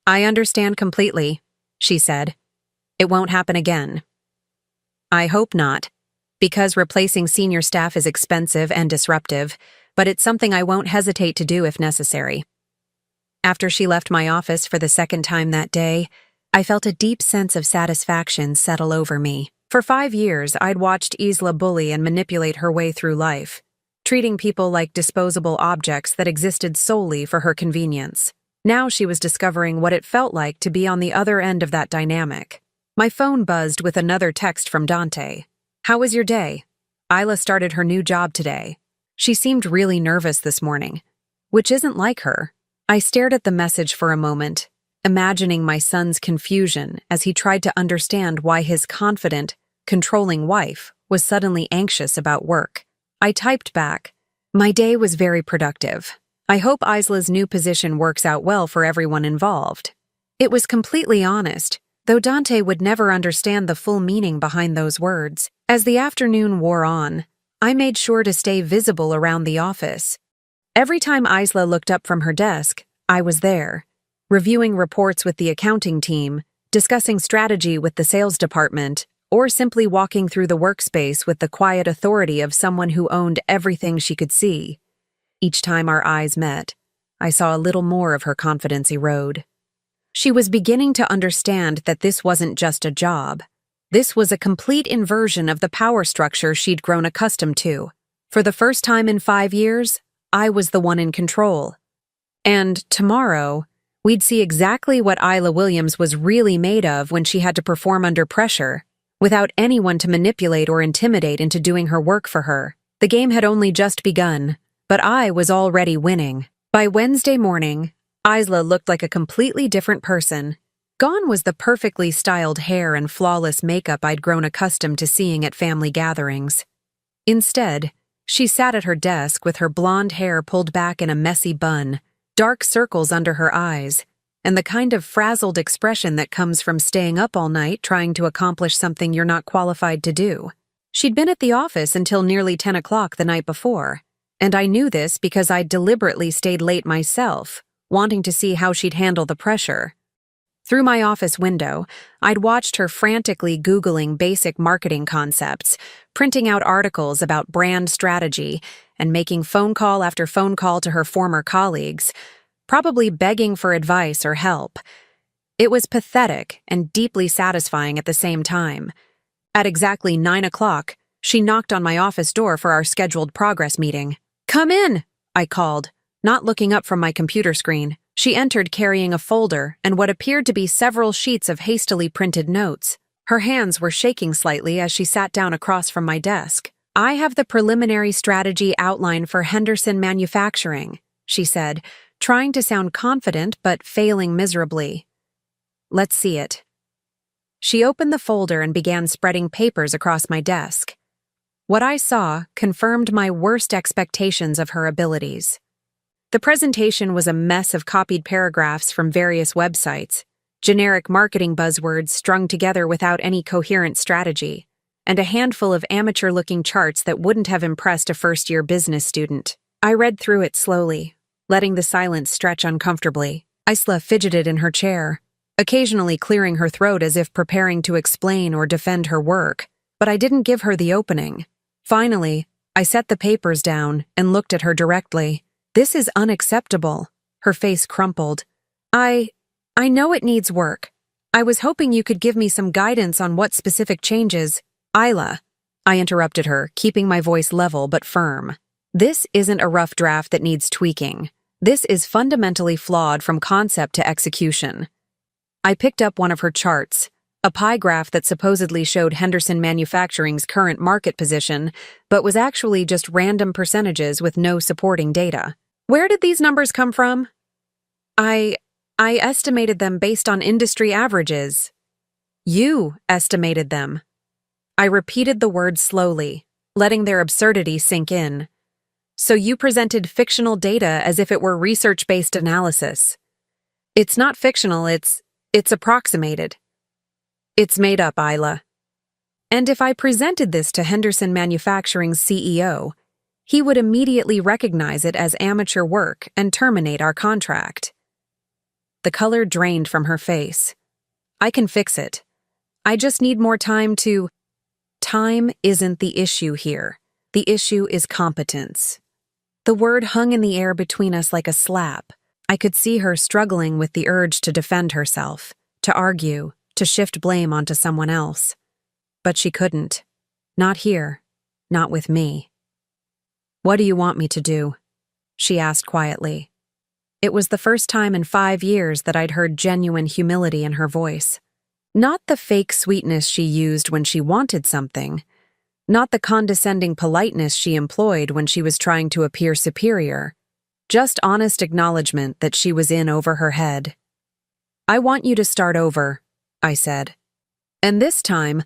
I understand completely, she said. It won't happen again. I hope not, because replacing senior staff is expensive and disruptive, but it's something I won't hesitate to do if necessary. After she left my office for the second time that day, I felt a deep sense of satisfaction settle over me. For 5 years, I'd watched Isla bully and manipulate her way through life, treating people like disposable objects that existed solely for her convenience. Now she was discovering what it felt like to be on the other end of that dynamic. My phone buzzed with another text from Dante. How was your day? Isla started her new job today. She seemed really nervous this morning, which isn't like her. I stared at the message for a moment, imagining my son's confusion as he tried to understand why his confident, controlling wife was suddenly anxious about work. I typed back, "My day was very productive. I hope Isla's new position works out well for everyone involved." It was completely honest, though Dante would never understand the full meaning behind those words. As the afternoon wore on, I made sure to stay visible around the office. Every time Isla looked up from her desk, I was there, reviewing reports with the accounting team, discussing strategy with the sales department, or simply walking through the workspace with the quiet authority of someone who owned everything she could see. Each time our eyes met, I saw a little more of her confidence erode. She was beginning to understand that this wasn't just a job. This was a complete inversion of the power structure she'd grown accustomed to. For the first time in 5 years, I was the one in control. And tomorrow, we'd see exactly what Isla Williams was really made of when she had to perform under pressure, without anyone to manipulate or intimidate into doing her work for her. The game had only just begun, but I was already winning. By Wednesday morning, Isla looked like a completely different person. Gone was the perfectly styled hair and flawless makeup I'd grown accustomed to seeing at family gatherings. Instead, she sat at her desk with her blonde hair pulled back in a messy bun, dark circles under her eyes, and the kind of frazzled expression that comes from staying up all night trying to accomplish something you're not qualified to do. She'd been at the office until nearly 10 o'clock the night before, and I knew this because I'd deliberately stayed late myself, wanting to see how she'd handle the pressure. Through my office window, I'd watched her frantically Googling basic marketing concepts, printing out articles about brand strategy, and making phone call after phone call to her former colleagues, probably begging for advice or help. It was pathetic and deeply satisfying at the same time. At exactly 9 o'clock, she knocked on my office door for our scheduled progress meeting. "Come in," I called, not looking up from my computer screen. She entered carrying a folder and what appeared to be several sheets of hastily printed notes. Her hands were shaking slightly as she sat down across from my desk. "I have the preliminary strategy outline for Henderson Manufacturing," she said, trying to sound confident but failing miserably. "Let's see it." She opened the folder and began spreading papers across my desk. What I saw confirmed my worst expectations of her abilities. The presentation was a mess of copied paragraphs from various websites, generic marketing buzzwords strung together without any coherent strategy, and a handful of amateur-looking charts that wouldn't have impressed a first-year business student. I read through it slowly, letting the silence stretch uncomfortably. Isla fidgeted in her chair, occasionally clearing her throat as if preparing to explain or defend her work, but I didn't give her the opening. Finally, I set the papers down and looked at her directly. "This is unacceptable." Her face crumpled. I know it needs work. I was hoping you could give me some guidance on what specific changes." "Isla," I interrupted her, keeping my voice level but firm. "This isn't a rough draft that needs tweaking. This is fundamentally flawed from concept to execution." I picked up one of her charts, a pie graph that supposedly showed Henderson Manufacturing's current market position, but was actually just random percentages with no supporting data. "Where did these numbers come from?" I estimated them based on industry averages." "You estimated them." I repeated the words slowly, letting their absurdity sink in. "So you presented fictional data as if it were research-based analysis." "It's not fictional, it's approximated." "It's made up, Isla." "And if I presented this to Henderson Manufacturing's CEO, he would immediately recognize it as amateur work and terminate our contract." The color drained from her face. "I can fix it. I just need more time to—" "Time isn't the issue here. The issue is competence." The word hung in the air between us like a slap. I could see her struggling with the urge to defend herself, to argue, to shift blame onto someone else. But she couldn't. Not here. Not with me. "What do you want me to do?" she asked quietly. It was the first time in 5 years that I'd heard genuine humility in her voice. Not the fake sweetness she used when she wanted something. Not the condescending politeness she employed when she was trying to appear superior. Just honest acknowledgement that she was in over her head. "I want you to start over," I said. "And this time,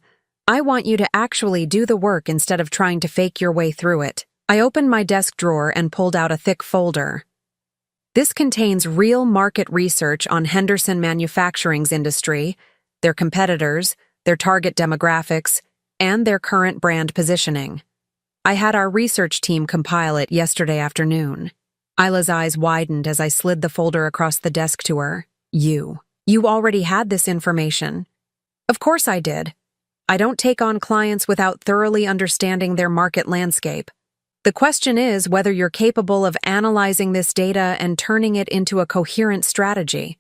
I want you to actually do the work instead of trying to fake your way through it." I opened my desk drawer and pulled out a thick folder. This contains real market research on Henderson Manufacturing's industry, their competitors, their target demographics, and their current brand positioning. I had our research team compile it yesterday afternoon. Isla's eyes widened as I slid the folder across the desk to her. You already had this information." "Of course I did. I don't take on clients without thoroughly understanding their market landscape. The question is whether you're capable of analyzing this data and turning it into a coherent strategy."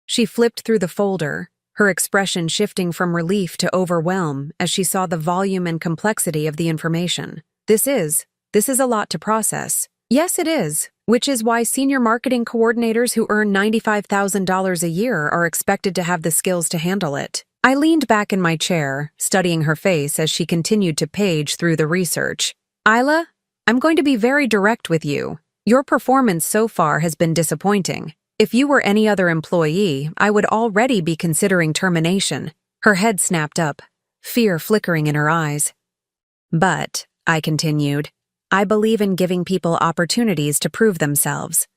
She flipped through the folder, her expression shifting from relief to overwhelm as she saw the volume and complexity of the information. This is a lot to process." "Yes, it is, which is why senior marketing coordinators who earn $95,000 a year are expected to have the skills to handle it." I leaned back in my chair, studying her face as she continued to page through the research. "Isla, I'm going to be very direct with you. Your performance so far has been disappointing. If you were any other employee, I would already be considering termination." Her head snapped up, fear flickering in her eyes. "But," I continued, "I believe in giving people opportunities to prove themselves.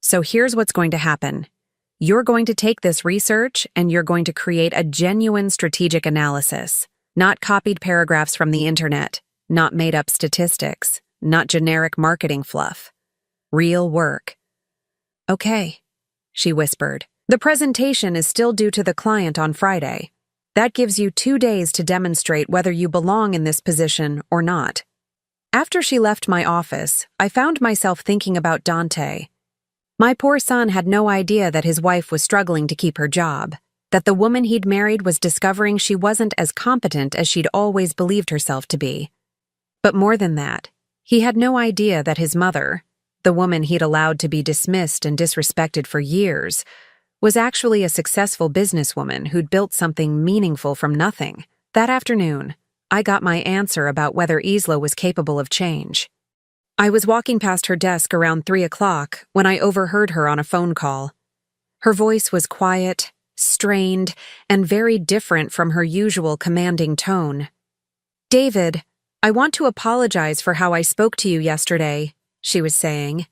So here's what's going to happen. You're going to take this research and you're going to create a genuine strategic analysis. Not copied paragraphs from the internet, not made-up statistics, not generic marketing fluff. Real work." "Okay," she whispered. "The presentation is still due to the client on Friday. That gives you 2 days to demonstrate whether you belong in this position or not." After she left my office, I found myself thinking about Dante. My poor son had no idea that his wife was struggling to keep her job, that the woman he'd married was discovering she wasn't as competent as she'd always believed herself to be. But more than that, he had no idea that his mother, the woman he'd allowed to be dismissed and disrespected for years, was actually a successful businesswoman who'd built something meaningful from nothing. That afternoon, I got my answer about whether Isla was capable of change. I was walking past her desk around 3 o'clock when I overheard her on a phone call. Her voice was quiet, strained, and very different from her usual commanding tone. "David, I want to apologize for how I spoke to you yesterday," she was saying.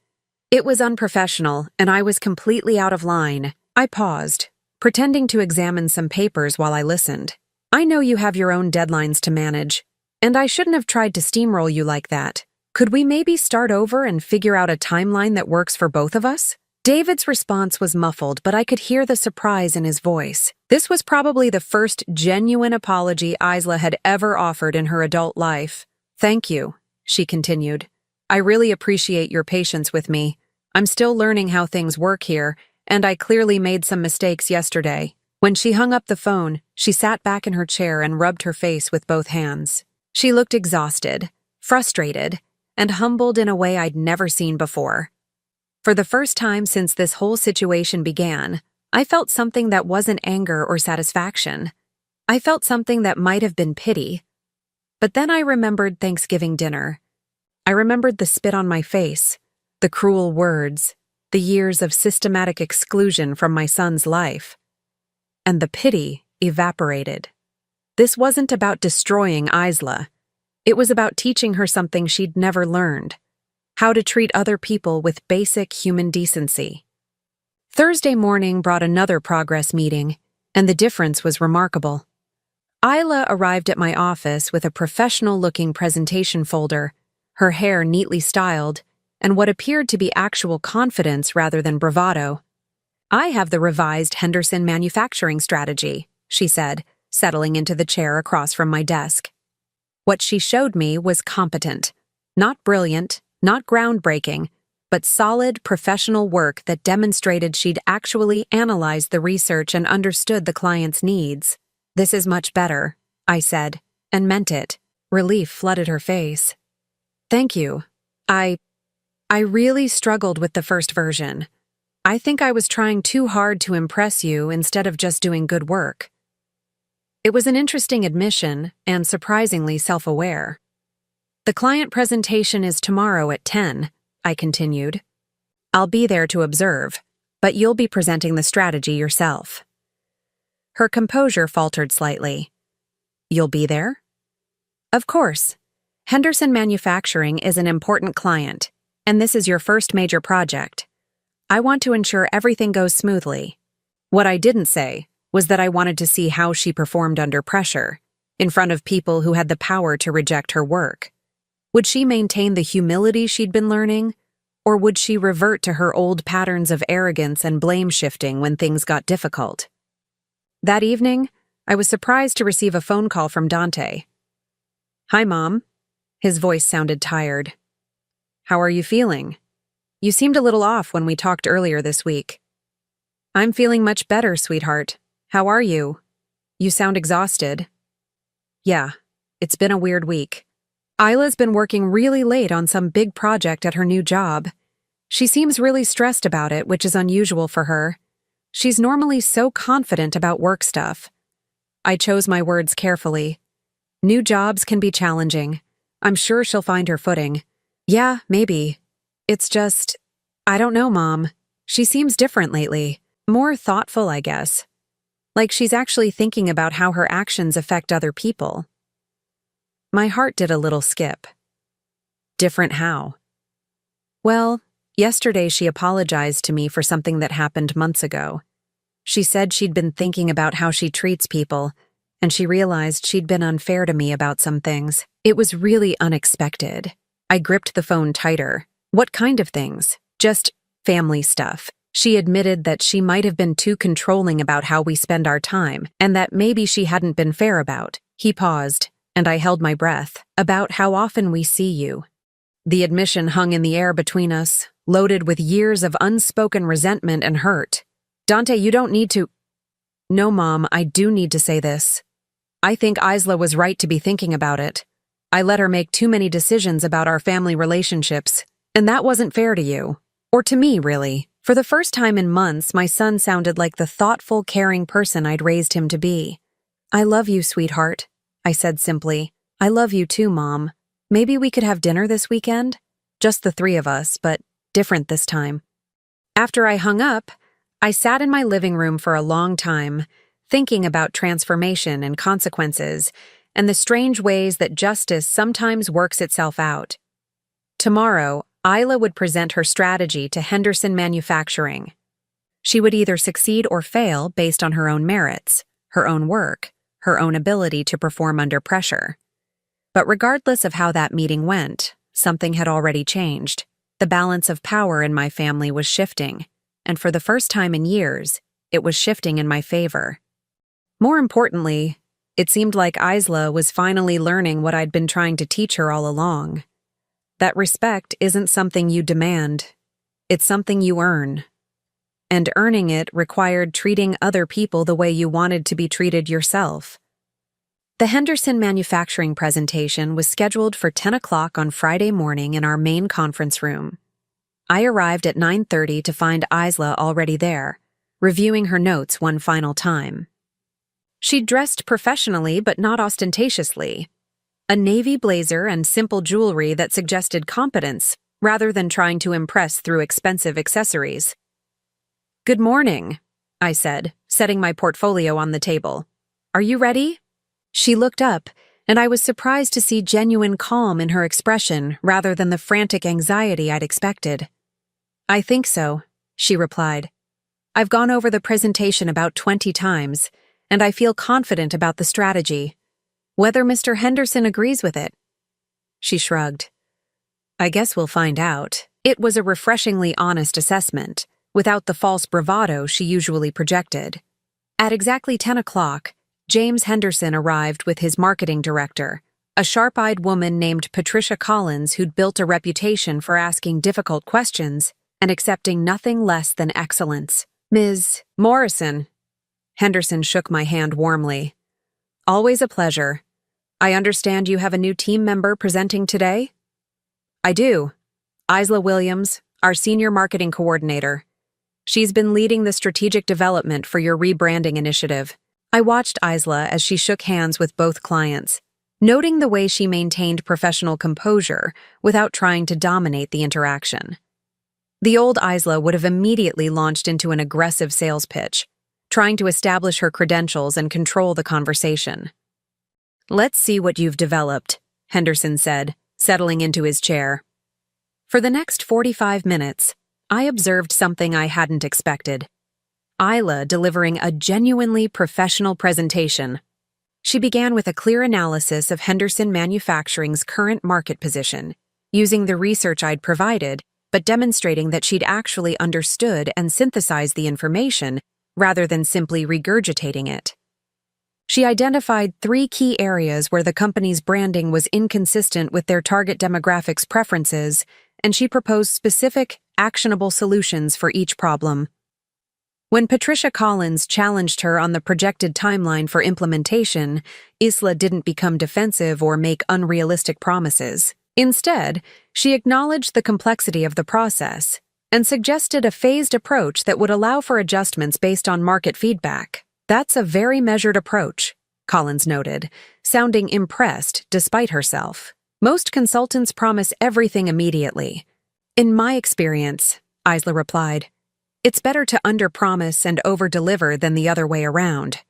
"It was unprofessional, and I was completely out of line." I paused, pretending to examine some papers while I listened. "I know you have your own deadlines to manage, and I shouldn't have tried to steamroll you like that. Could we maybe start over and figure out a timeline that works for both of us?" David's response was muffled, but I could hear the surprise in his voice. This was probably the first genuine apology Isla had ever offered in her adult life. "Thank you," she continued. "I really appreciate your patience with me. I'm still learning how things work here, and I clearly made some mistakes yesterday." When she hung up the phone, she sat back in her chair and rubbed her face with both hands. She looked exhausted, frustrated, and humbled in a way I'd never seen before. For the first time since this whole situation began, I felt something that wasn't anger or satisfaction. I felt something that might have been pity. But then I remembered Thanksgiving dinner. I remembered the spit on my face, the cruel words, the years of systematic exclusion from my son's life. And the pity evaporated. This wasn't about destroying Isla. It was about teaching her something she'd never learned: how to treat other people with basic human decency. Thursday morning brought another progress meeting, and the difference was remarkable. Isla arrived at my office with a professional-looking presentation folder, her hair neatly styled, and what appeared to be actual confidence rather than bravado. "I have the revised Henderson manufacturing strategy," she said, settling into the chair across from my desk. What she showed me was competent, not brilliant, not groundbreaking, but solid professional work that demonstrated she'd actually analyzed the research and understood the client's needs. "This is much better," I said, and meant it. Relief flooded her face. "Thank you. I really struggled with the first version. I think I was trying too hard to impress you instead of just doing good work." It was an interesting admission and surprisingly self-aware. "The client presentation is tomorrow at 10, I continued. "I'll be there to observe, but you'll be presenting the strategy yourself." Her composure faltered slightly. "You'll be there?" "Of course. Henderson Manufacturing is an important client, and this is your first major project. I want to ensure everything goes smoothly." What I didn't say was that I wanted to see how she performed under pressure, in front of people who had the power to reject her work. Would she maintain the humility she'd been learning, or would she revert to her old patterns of arrogance and blame-shifting when things got difficult? That evening, I was surprised to receive a phone call from Dante. "Hi, Mom." His voice sounded tired. "How are you feeling? You seemed a little off when we talked earlier this week." "I'm feeling much better, sweetheart. How are you? You sound exhausted." "Yeah, it's been a weird week. Isla's been working really late on some big project at her new job. She seems really stressed about it, which is unusual for her. She's normally so confident about work stuff." I chose my words carefully. New jobs can be challenging. I'm sure she'll find her footing. "Yeah, maybe. It's just, I don't know, Mom. She seems different lately. More thoughtful, I guess. Like she's actually thinking about how her actions affect other people." My heart did a little skip. Different how? Well, yesterday she apologized to me for something that happened months ago. She said she'd been thinking about how she treats people, and she realized she'd been unfair to me about some things. It was really unexpected. I gripped the phone tighter. "What kind of things?" "Just family stuff." She admitted that she might have been too controlling about how we spend our time, and that maybe she hadn't been fair about. He paused, and I held my breath. "About how often we see you." The admission hung in the air between us, loaded with years of unspoken resentment and hurt. "Dante, you don't need to—" "No, Mom, I do need to say this. I think Isla was right to be thinking about it. I let her make too many decisions about our family relationships, and that wasn't fair to you. Or to me, really. For the first time in months, my son sounded like the thoughtful, caring person I'd raised him to be." "I love you, sweetheart," I said simply. "I love you too, Mom. Maybe we could have dinner this weekend? Just the three of us, but different this time." After I hung up, I sat in my living room for a long time, thinking about transformation and consequences, and the strange ways that justice sometimes works itself out. Tomorrow, Isla would present her strategy to Henderson Manufacturing. She would either succeed or fail based on her own merits, her own work, her own ability to perform under pressure. But regardless of how that meeting went, something had already changed. The balance of power in my family was shifting, and for the first time in years, it was shifting in my favor. More importantly, it seemed like Isla was finally learning what I'd been trying to teach her all along. That respect isn't something you demand, it's something you earn. And earning it required treating other people the way you wanted to be treated yourself. The Henderson manufacturing presentation was scheduled for 10 o'clock on Friday morning in our main conference room. I arrived at 9:30 to find Isla already there, reviewing her notes one final time. She'd dressed professionally but not ostentatiously. A navy blazer and simple jewelry that suggested competence rather than trying to impress through expensive accessories. "Good morning," I said, setting my portfolio on the table. "Are you ready?" She looked up, and I was surprised to see genuine calm in her expression rather than the frantic anxiety I'd expected. "I think so," she replied. "I've gone over the presentation about 20 times, and I feel confident about the strategy. Whether Mr. Henderson agrees with it." She shrugged. "I guess we'll find out." It was a refreshingly honest assessment, without the false bravado she usually projected. At exactly 10 o'clock, James Henderson arrived with his marketing director, a sharp-eyed woman named Patricia Collins who'd built a reputation for asking difficult questions and accepting nothing less than excellence. "Ms. Morrison." Henderson shook my hand warmly. "Always a pleasure. I understand you have a new team member presenting today?" "I do. Isla Williams, our senior marketing coordinator. She's been leading the strategic development for your rebranding initiative." I watched Isla as she shook hands with both clients, noting the way she maintained professional composure without trying to dominate the interaction. The old Isla would have immediately launched into an aggressive sales pitch, trying to establish her credentials and control the conversation. "Let's see what you've developed," Henderson said, settling into his chair. For the next 45 minutes, I observed something I hadn't expected. Isla delivering a genuinely professional presentation. She began with a clear analysis of Henderson Manufacturing's current market position, using the research I'd provided, but demonstrating that she'd actually understood and synthesized the information rather than simply regurgitating it. She identified 3 key areas where the company's branding was inconsistent with their target demographics' preferences, and she proposed specific, actionable solutions for each problem. When Patricia Collins challenged her on the projected timeline for implementation, Isla didn't become defensive or make unrealistic promises. Instead, she acknowledged the complexity of the process and suggested a phased approach that would allow for adjustments based on market feedback. "That's a very measured approach," Collins noted, sounding impressed despite herself. "Most consultants promise everything immediately." "In my experience," Isla replied, "it's better to under-promise and over-deliver than the other way around."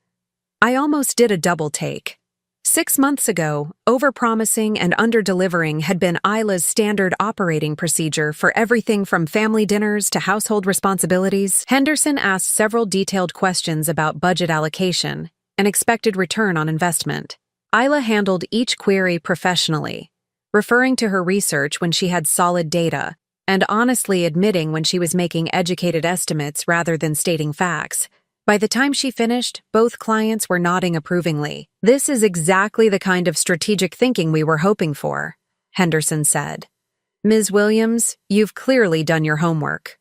I almost did a double take. 6 months ago, over-promising and under-delivering had been Isla's standard operating procedure for everything from family dinners to household responsibilities. Henderson asked several detailed questions about budget allocation and expected return on investment. Isla handled each query professionally, referring to her research when she had solid data, and honestly admitting when she was making educated estimates rather than stating facts. By the time she finished, both clients were nodding approvingly. "This is exactly the kind of strategic thinking we were hoping for," Henderson said. "Ms. Williams, you've clearly done your homework."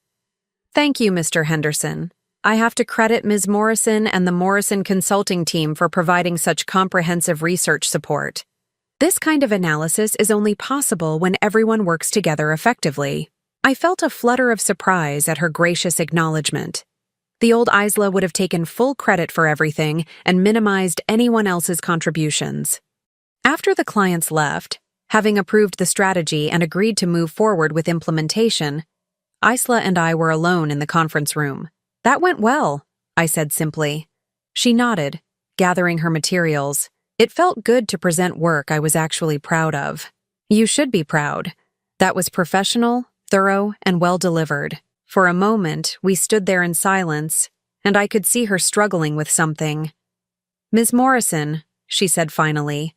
"Thank you, Mr. Henderson. I have to credit Ms. Morrison and the Morrison Consulting team for providing such comprehensive research support. This kind of analysis is only possible when everyone works together effectively." I felt a flutter of surprise at her gracious acknowledgement. The old Isla would have taken full credit for everything and minimized anyone else's contributions. After the clients left, having approved the strategy and agreed to move forward with implementation, Isla and I were alone in the conference room. "That went well," I said simply. She nodded, gathering her materials. It felt good to present work I was actually proud of. "You should be proud. That was professional, thorough, and well delivered." For a moment, we stood there in silence, and I could see her struggling with something. "Ms. Morrison," she said finally,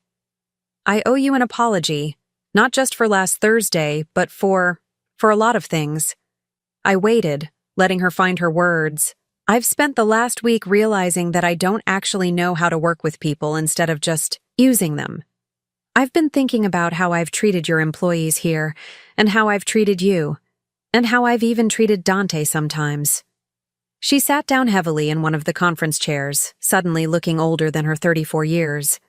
"I owe you an apology, not just for last Thursday, but for a lot of things." I waited, letting her find her words. I've spent the last week realizing that I don't actually know how to work with people instead of just using them. I've been thinking about how I've treated your employees here, and how I've treated you, and how I've even treated Dante sometimes. She sat down heavily in one of the conference chairs, suddenly looking older than her 34 years.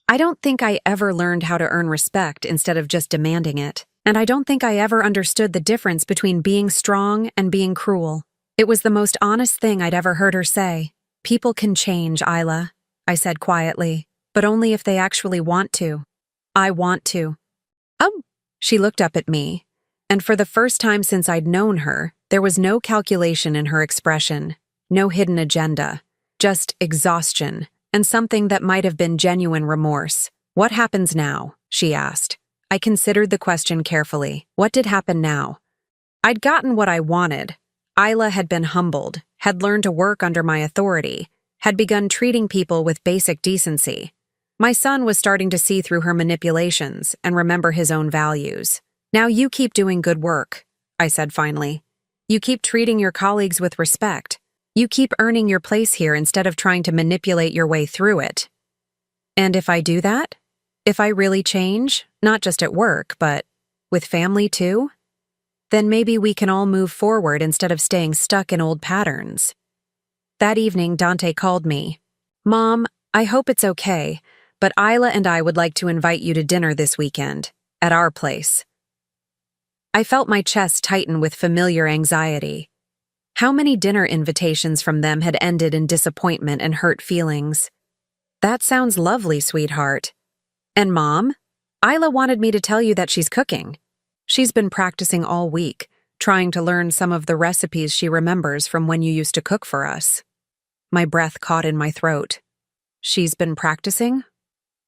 I don't think I ever learned how to earn respect instead of just demanding it, and I don't think I ever understood the difference between being strong and being cruel. It was the most honest thing I'd ever heard her say. People can change, Isla, I said quietly, but only if they actually want to. I want to. Oh, she looked up at me, and for the first time since I'd known her, there was no calculation in her expression, no hidden agenda, just exhaustion, and something that might have been genuine remorse. What happens now? She asked. I considered the question carefully. What did happen now? I'd gotten what I wanted. Isla had been humbled, had learned to work under my authority, had begun treating people with basic decency. My son was starting to see through her manipulations and remember his own values. Now you keep doing good work, I said finally. You keep treating your colleagues with respect. You keep earning your place here instead of trying to manipulate your way through it. And if I do that, if I really change, not just at work, but with family too, then maybe we can all move forward instead of staying stuck in old patterns. That evening, Dante called me. Mom, I hope it's okay, but Isla and I would like to invite you to dinner this weekend, at our place. I felt my chest tighten with familiar anxiety. How many dinner invitations from them had ended in disappointment and hurt feelings? That sounds lovely, sweetheart. And Mom, Isla wanted me to tell you that she's cooking. She's been practicing all week, trying to learn some of the recipes she remembers from when you used to cook for us. My breath caught in my throat. She's been practicing?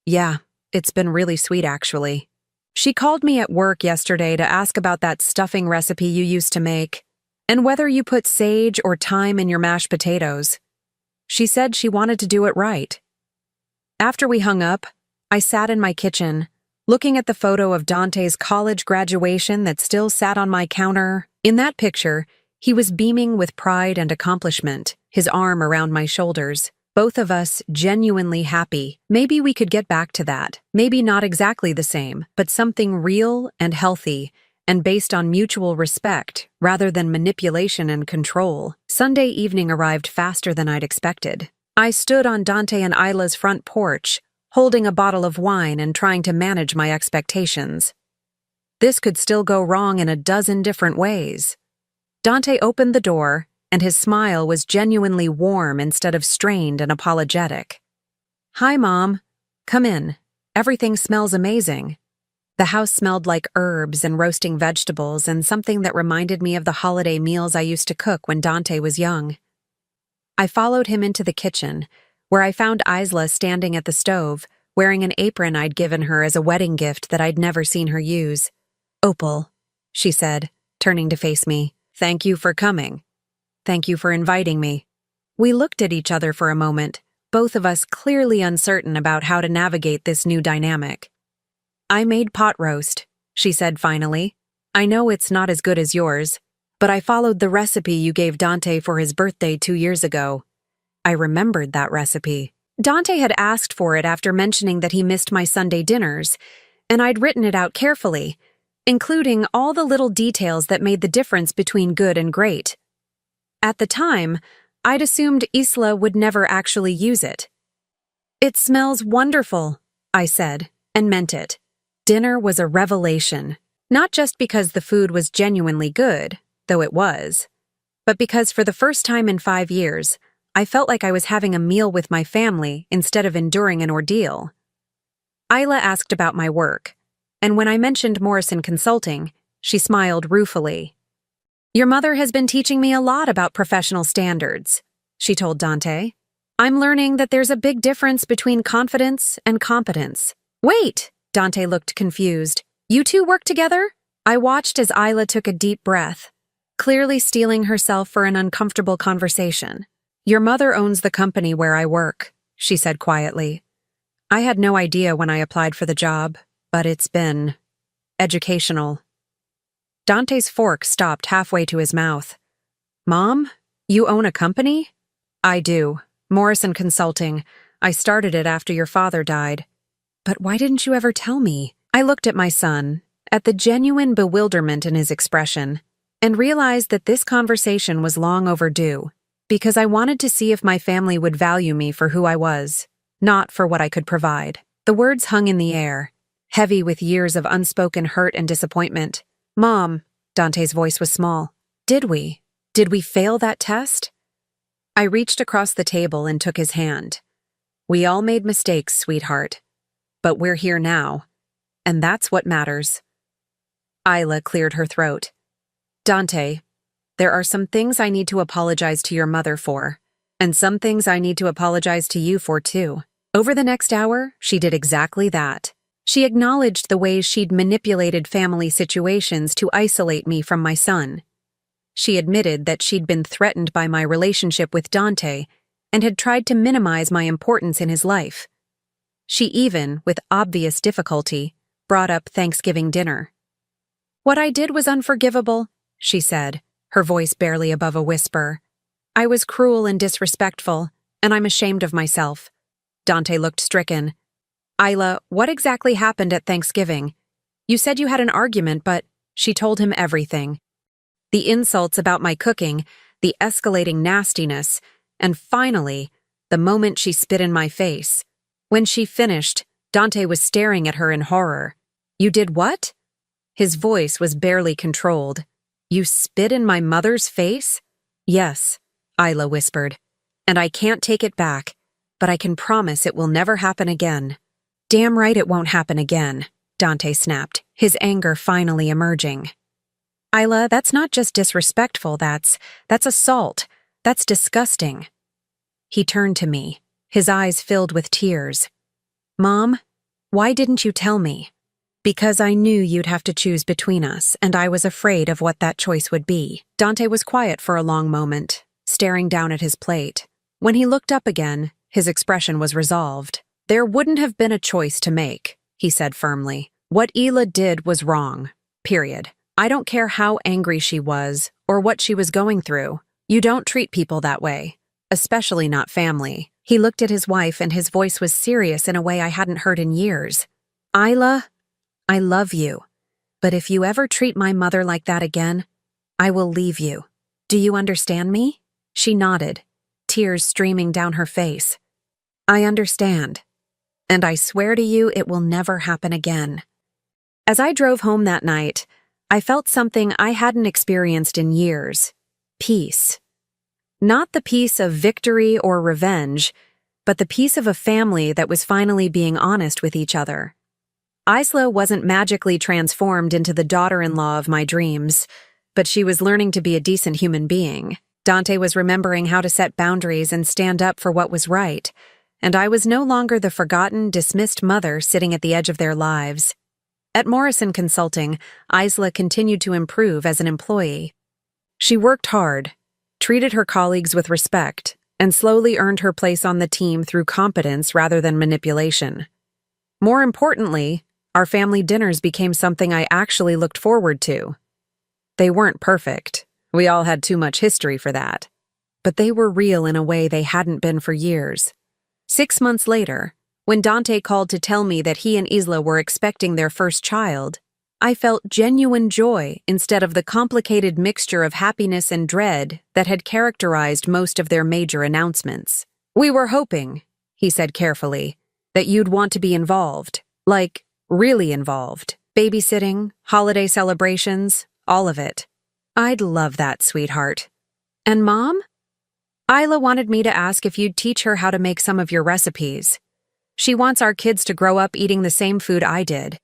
Yeah, it's been really sweet actually. She called me at work yesterday to ask about that stuffing recipe you used to make, and whether you put sage or thyme in your mashed potatoes. She said she wanted to do it right. After we hung up, I sat in my kitchen, looking at the photo of Dante's college graduation that still sat on my counter. In that picture, he was beaming with pride and accomplishment, his arm around my shoulders, both of us genuinely happy. Maybe we could get back to that. Maybe not exactly the same, but something real and healthy, and based on mutual respect, rather than manipulation and control. Sunday evening arrived faster than I'd expected. I stood on Dante and Isla's front porch, holding a bottle of wine and trying to manage my expectations. This could still go wrong in a dozen different ways. Dante opened the door, and his smile was genuinely warm instead of strained and apologetic. Hi, Mom. Come in. Everything smells amazing. The house smelled like herbs and roasting vegetables and something that reminded me of the holiday meals I used to cook when Dante was young. I followed him into the kitchen, where I found Isla standing at the stove, wearing an apron I'd given her as a wedding gift that I'd never seen her use. Opal, she said, turning to face me. Thank you for coming. Thank you for inviting me. We looked at each other for a moment, both of us clearly uncertain about how to navigate this new dynamic. I made pot roast, she said finally. I know it's not as good as yours, but I followed the recipe you gave Dante for his birthday 2 years ago. I remembered that recipe. Dante had asked for it after mentioning that he missed my Sunday dinners, and I'd written it out carefully, including all the little details that made the difference between good and great. At the time, I'd assumed Isla would never actually use it. It smells wonderful, I said, and meant it. Dinner was a revelation, not just because the food was genuinely good, though it was, but because for the first time in 5 years, I felt like I was having a meal with my family instead of enduring an ordeal. Isla asked about my work, and when I mentioned Morrison Consulting, she smiled ruefully. Your mother has been teaching me a lot about professional standards, she told Dante. I'm learning that there's a big difference between confidence and competence. Wait, Dante looked confused. You two work together? I watched as Isla took a deep breath, clearly steeling herself for an uncomfortable conversation. Your mother owns the company where I work, she said quietly. I had no idea when I applied for the job, but it's been educational. Dante's fork stopped halfway to his mouth. Mom, you own a company? I do. Morrison Consulting. I started it after your father died. But why didn't you ever tell me? I looked at my son, at the genuine bewilderment in his expression, and realized that this conversation was long overdue, because I wanted to see if my family would value me for who I was, not for what I could provide. The words hung in the air, heavy with years of unspoken hurt and disappointment. Mom, Dante's voice was small. Did we fail that test? I reached across the table and took his hand. We all made mistakes, sweetheart. But we're here now, and that's what matters. Isla cleared her throat. Dante, there are some things I need to apologize to your mother for, and some things I need to apologize to you for too. Over the next hour, she did exactly that. She acknowledged the ways she'd manipulated family situations to isolate me from my son. She admitted that she'd been threatened by my relationship with Dante and had tried to minimize my importance in his life. She even, with obvious difficulty, brought up Thanksgiving dinner. What I did was unforgivable, she said, her voice barely above a whisper. I was cruel and disrespectful, and I'm ashamed of myself. Dante looked stricken. Isla, what exactly happened at Thanksgiving? You said you had an argument, but she told him everything. The insults about my cooking, the escalating nastiness, and finally, the moment she spit in my face. When she finished, Dante was staring at her in horror. You did what? His voice was barely controlled. You spit in my mother's face? Yes, Isla whispered. And I can't take it back, but I can promise it will never happen again. Damn right it won't happen again, Dante snapped, his anger finally emerging. Isla, that's not just disrespectful, that's assault. That's disgusting. He turned to me, his eyes filled with tears. Mom, why didn't you tell me? Because I knew you'd have to choose between us, and I was afraid of what that choice would be. Dante was quiet for a long moment, staring down at his plate. When he looked up again, his expression was resolved. There wouldn't have been a choice to make, he said firmly. What Isla did was wrong. Period. I don't care how angry she was or what she was going through. You don't treat people that way, especially not family. He looked at his wife and his voice was serious in a way I hadn't heard in years. Isla, I love you, but if you ever treat my mother like that again, I will leave you. Do you understand me? She nodded, tears streaming down her face. I understand, and I swear to you it will never happen again. As I drove home that night, I felt something I hadn't experienced in years. Peace. Not the peace of victory or revenge, but the peace of a family that was finally being honest with each other. Isla wasn't magically transformed into the daughter-in-law of my dreams, but she was learning to be a decent human being. Dante was remembering how to set boundaries and stand up for what was right, and I was no longer the forgotten, dismissed mother sitting at the edge of their lives. At Morrison Consulting, Isla continued to improve as an employee. She worked hard, treated her colleagues with respect, and slowly earned her place on the team through competence rather than manipulation. More importantly, our family dinners became something I actually looked forward to. They weren't perfect. We all had too much history for that. But they were real in a way they hadn't been for years. 6 months later, when Dante called to tell me that he and Isla were expecting their first child, I felt genuine joy instead of the complicated mixture of happiness and dread that had characterized most of their major announcements. We were hoping, he said carefully, that you'd want to be involved, like, really involved. Babysitting, holiday celebrations, all of it. I'd love that, sweetheart. And Mom? Isla wanted me to ask if you'd teach her how to make some of your recipes. She wants our kids to grow up eating the same food I did.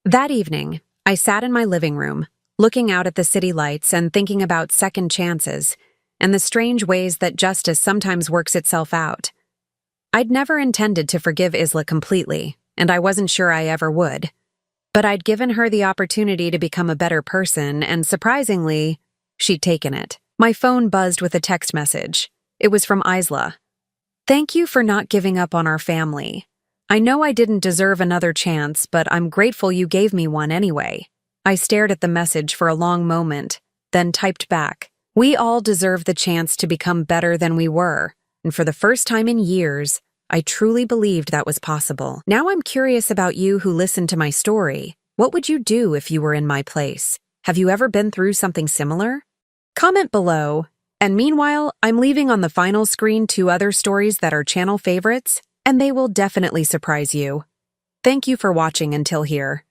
That evening, I sat in my living room, looking out at the city lights and thinking about second chances and the strange ways that justice sometimes works itself out. I'd never intended to forgive Isla completely, and I wasn't sure I ever would. But I'd given her the opportunity to become a better person, and surprisingly, she'd taken it. My phone buzzed with a text message. It was from Isla. Thank you for not giving up on our family. I know I didn't deserve another chance, but I'm grateful you gave me one anyway. I stared at the message for a long moment, then typed back, We all deserve the chance to become better than we were, and for the first time in years, I truly believed that was possible. Now I'm curious about you who listened to my story. What would you do if you were in my place? Have you ever been through something similar? Comment below. And meanwhile, I'm leaving on the final screen 2 other stories that are channel favorites, and they will definitely surprise you. Thank you for watching until here.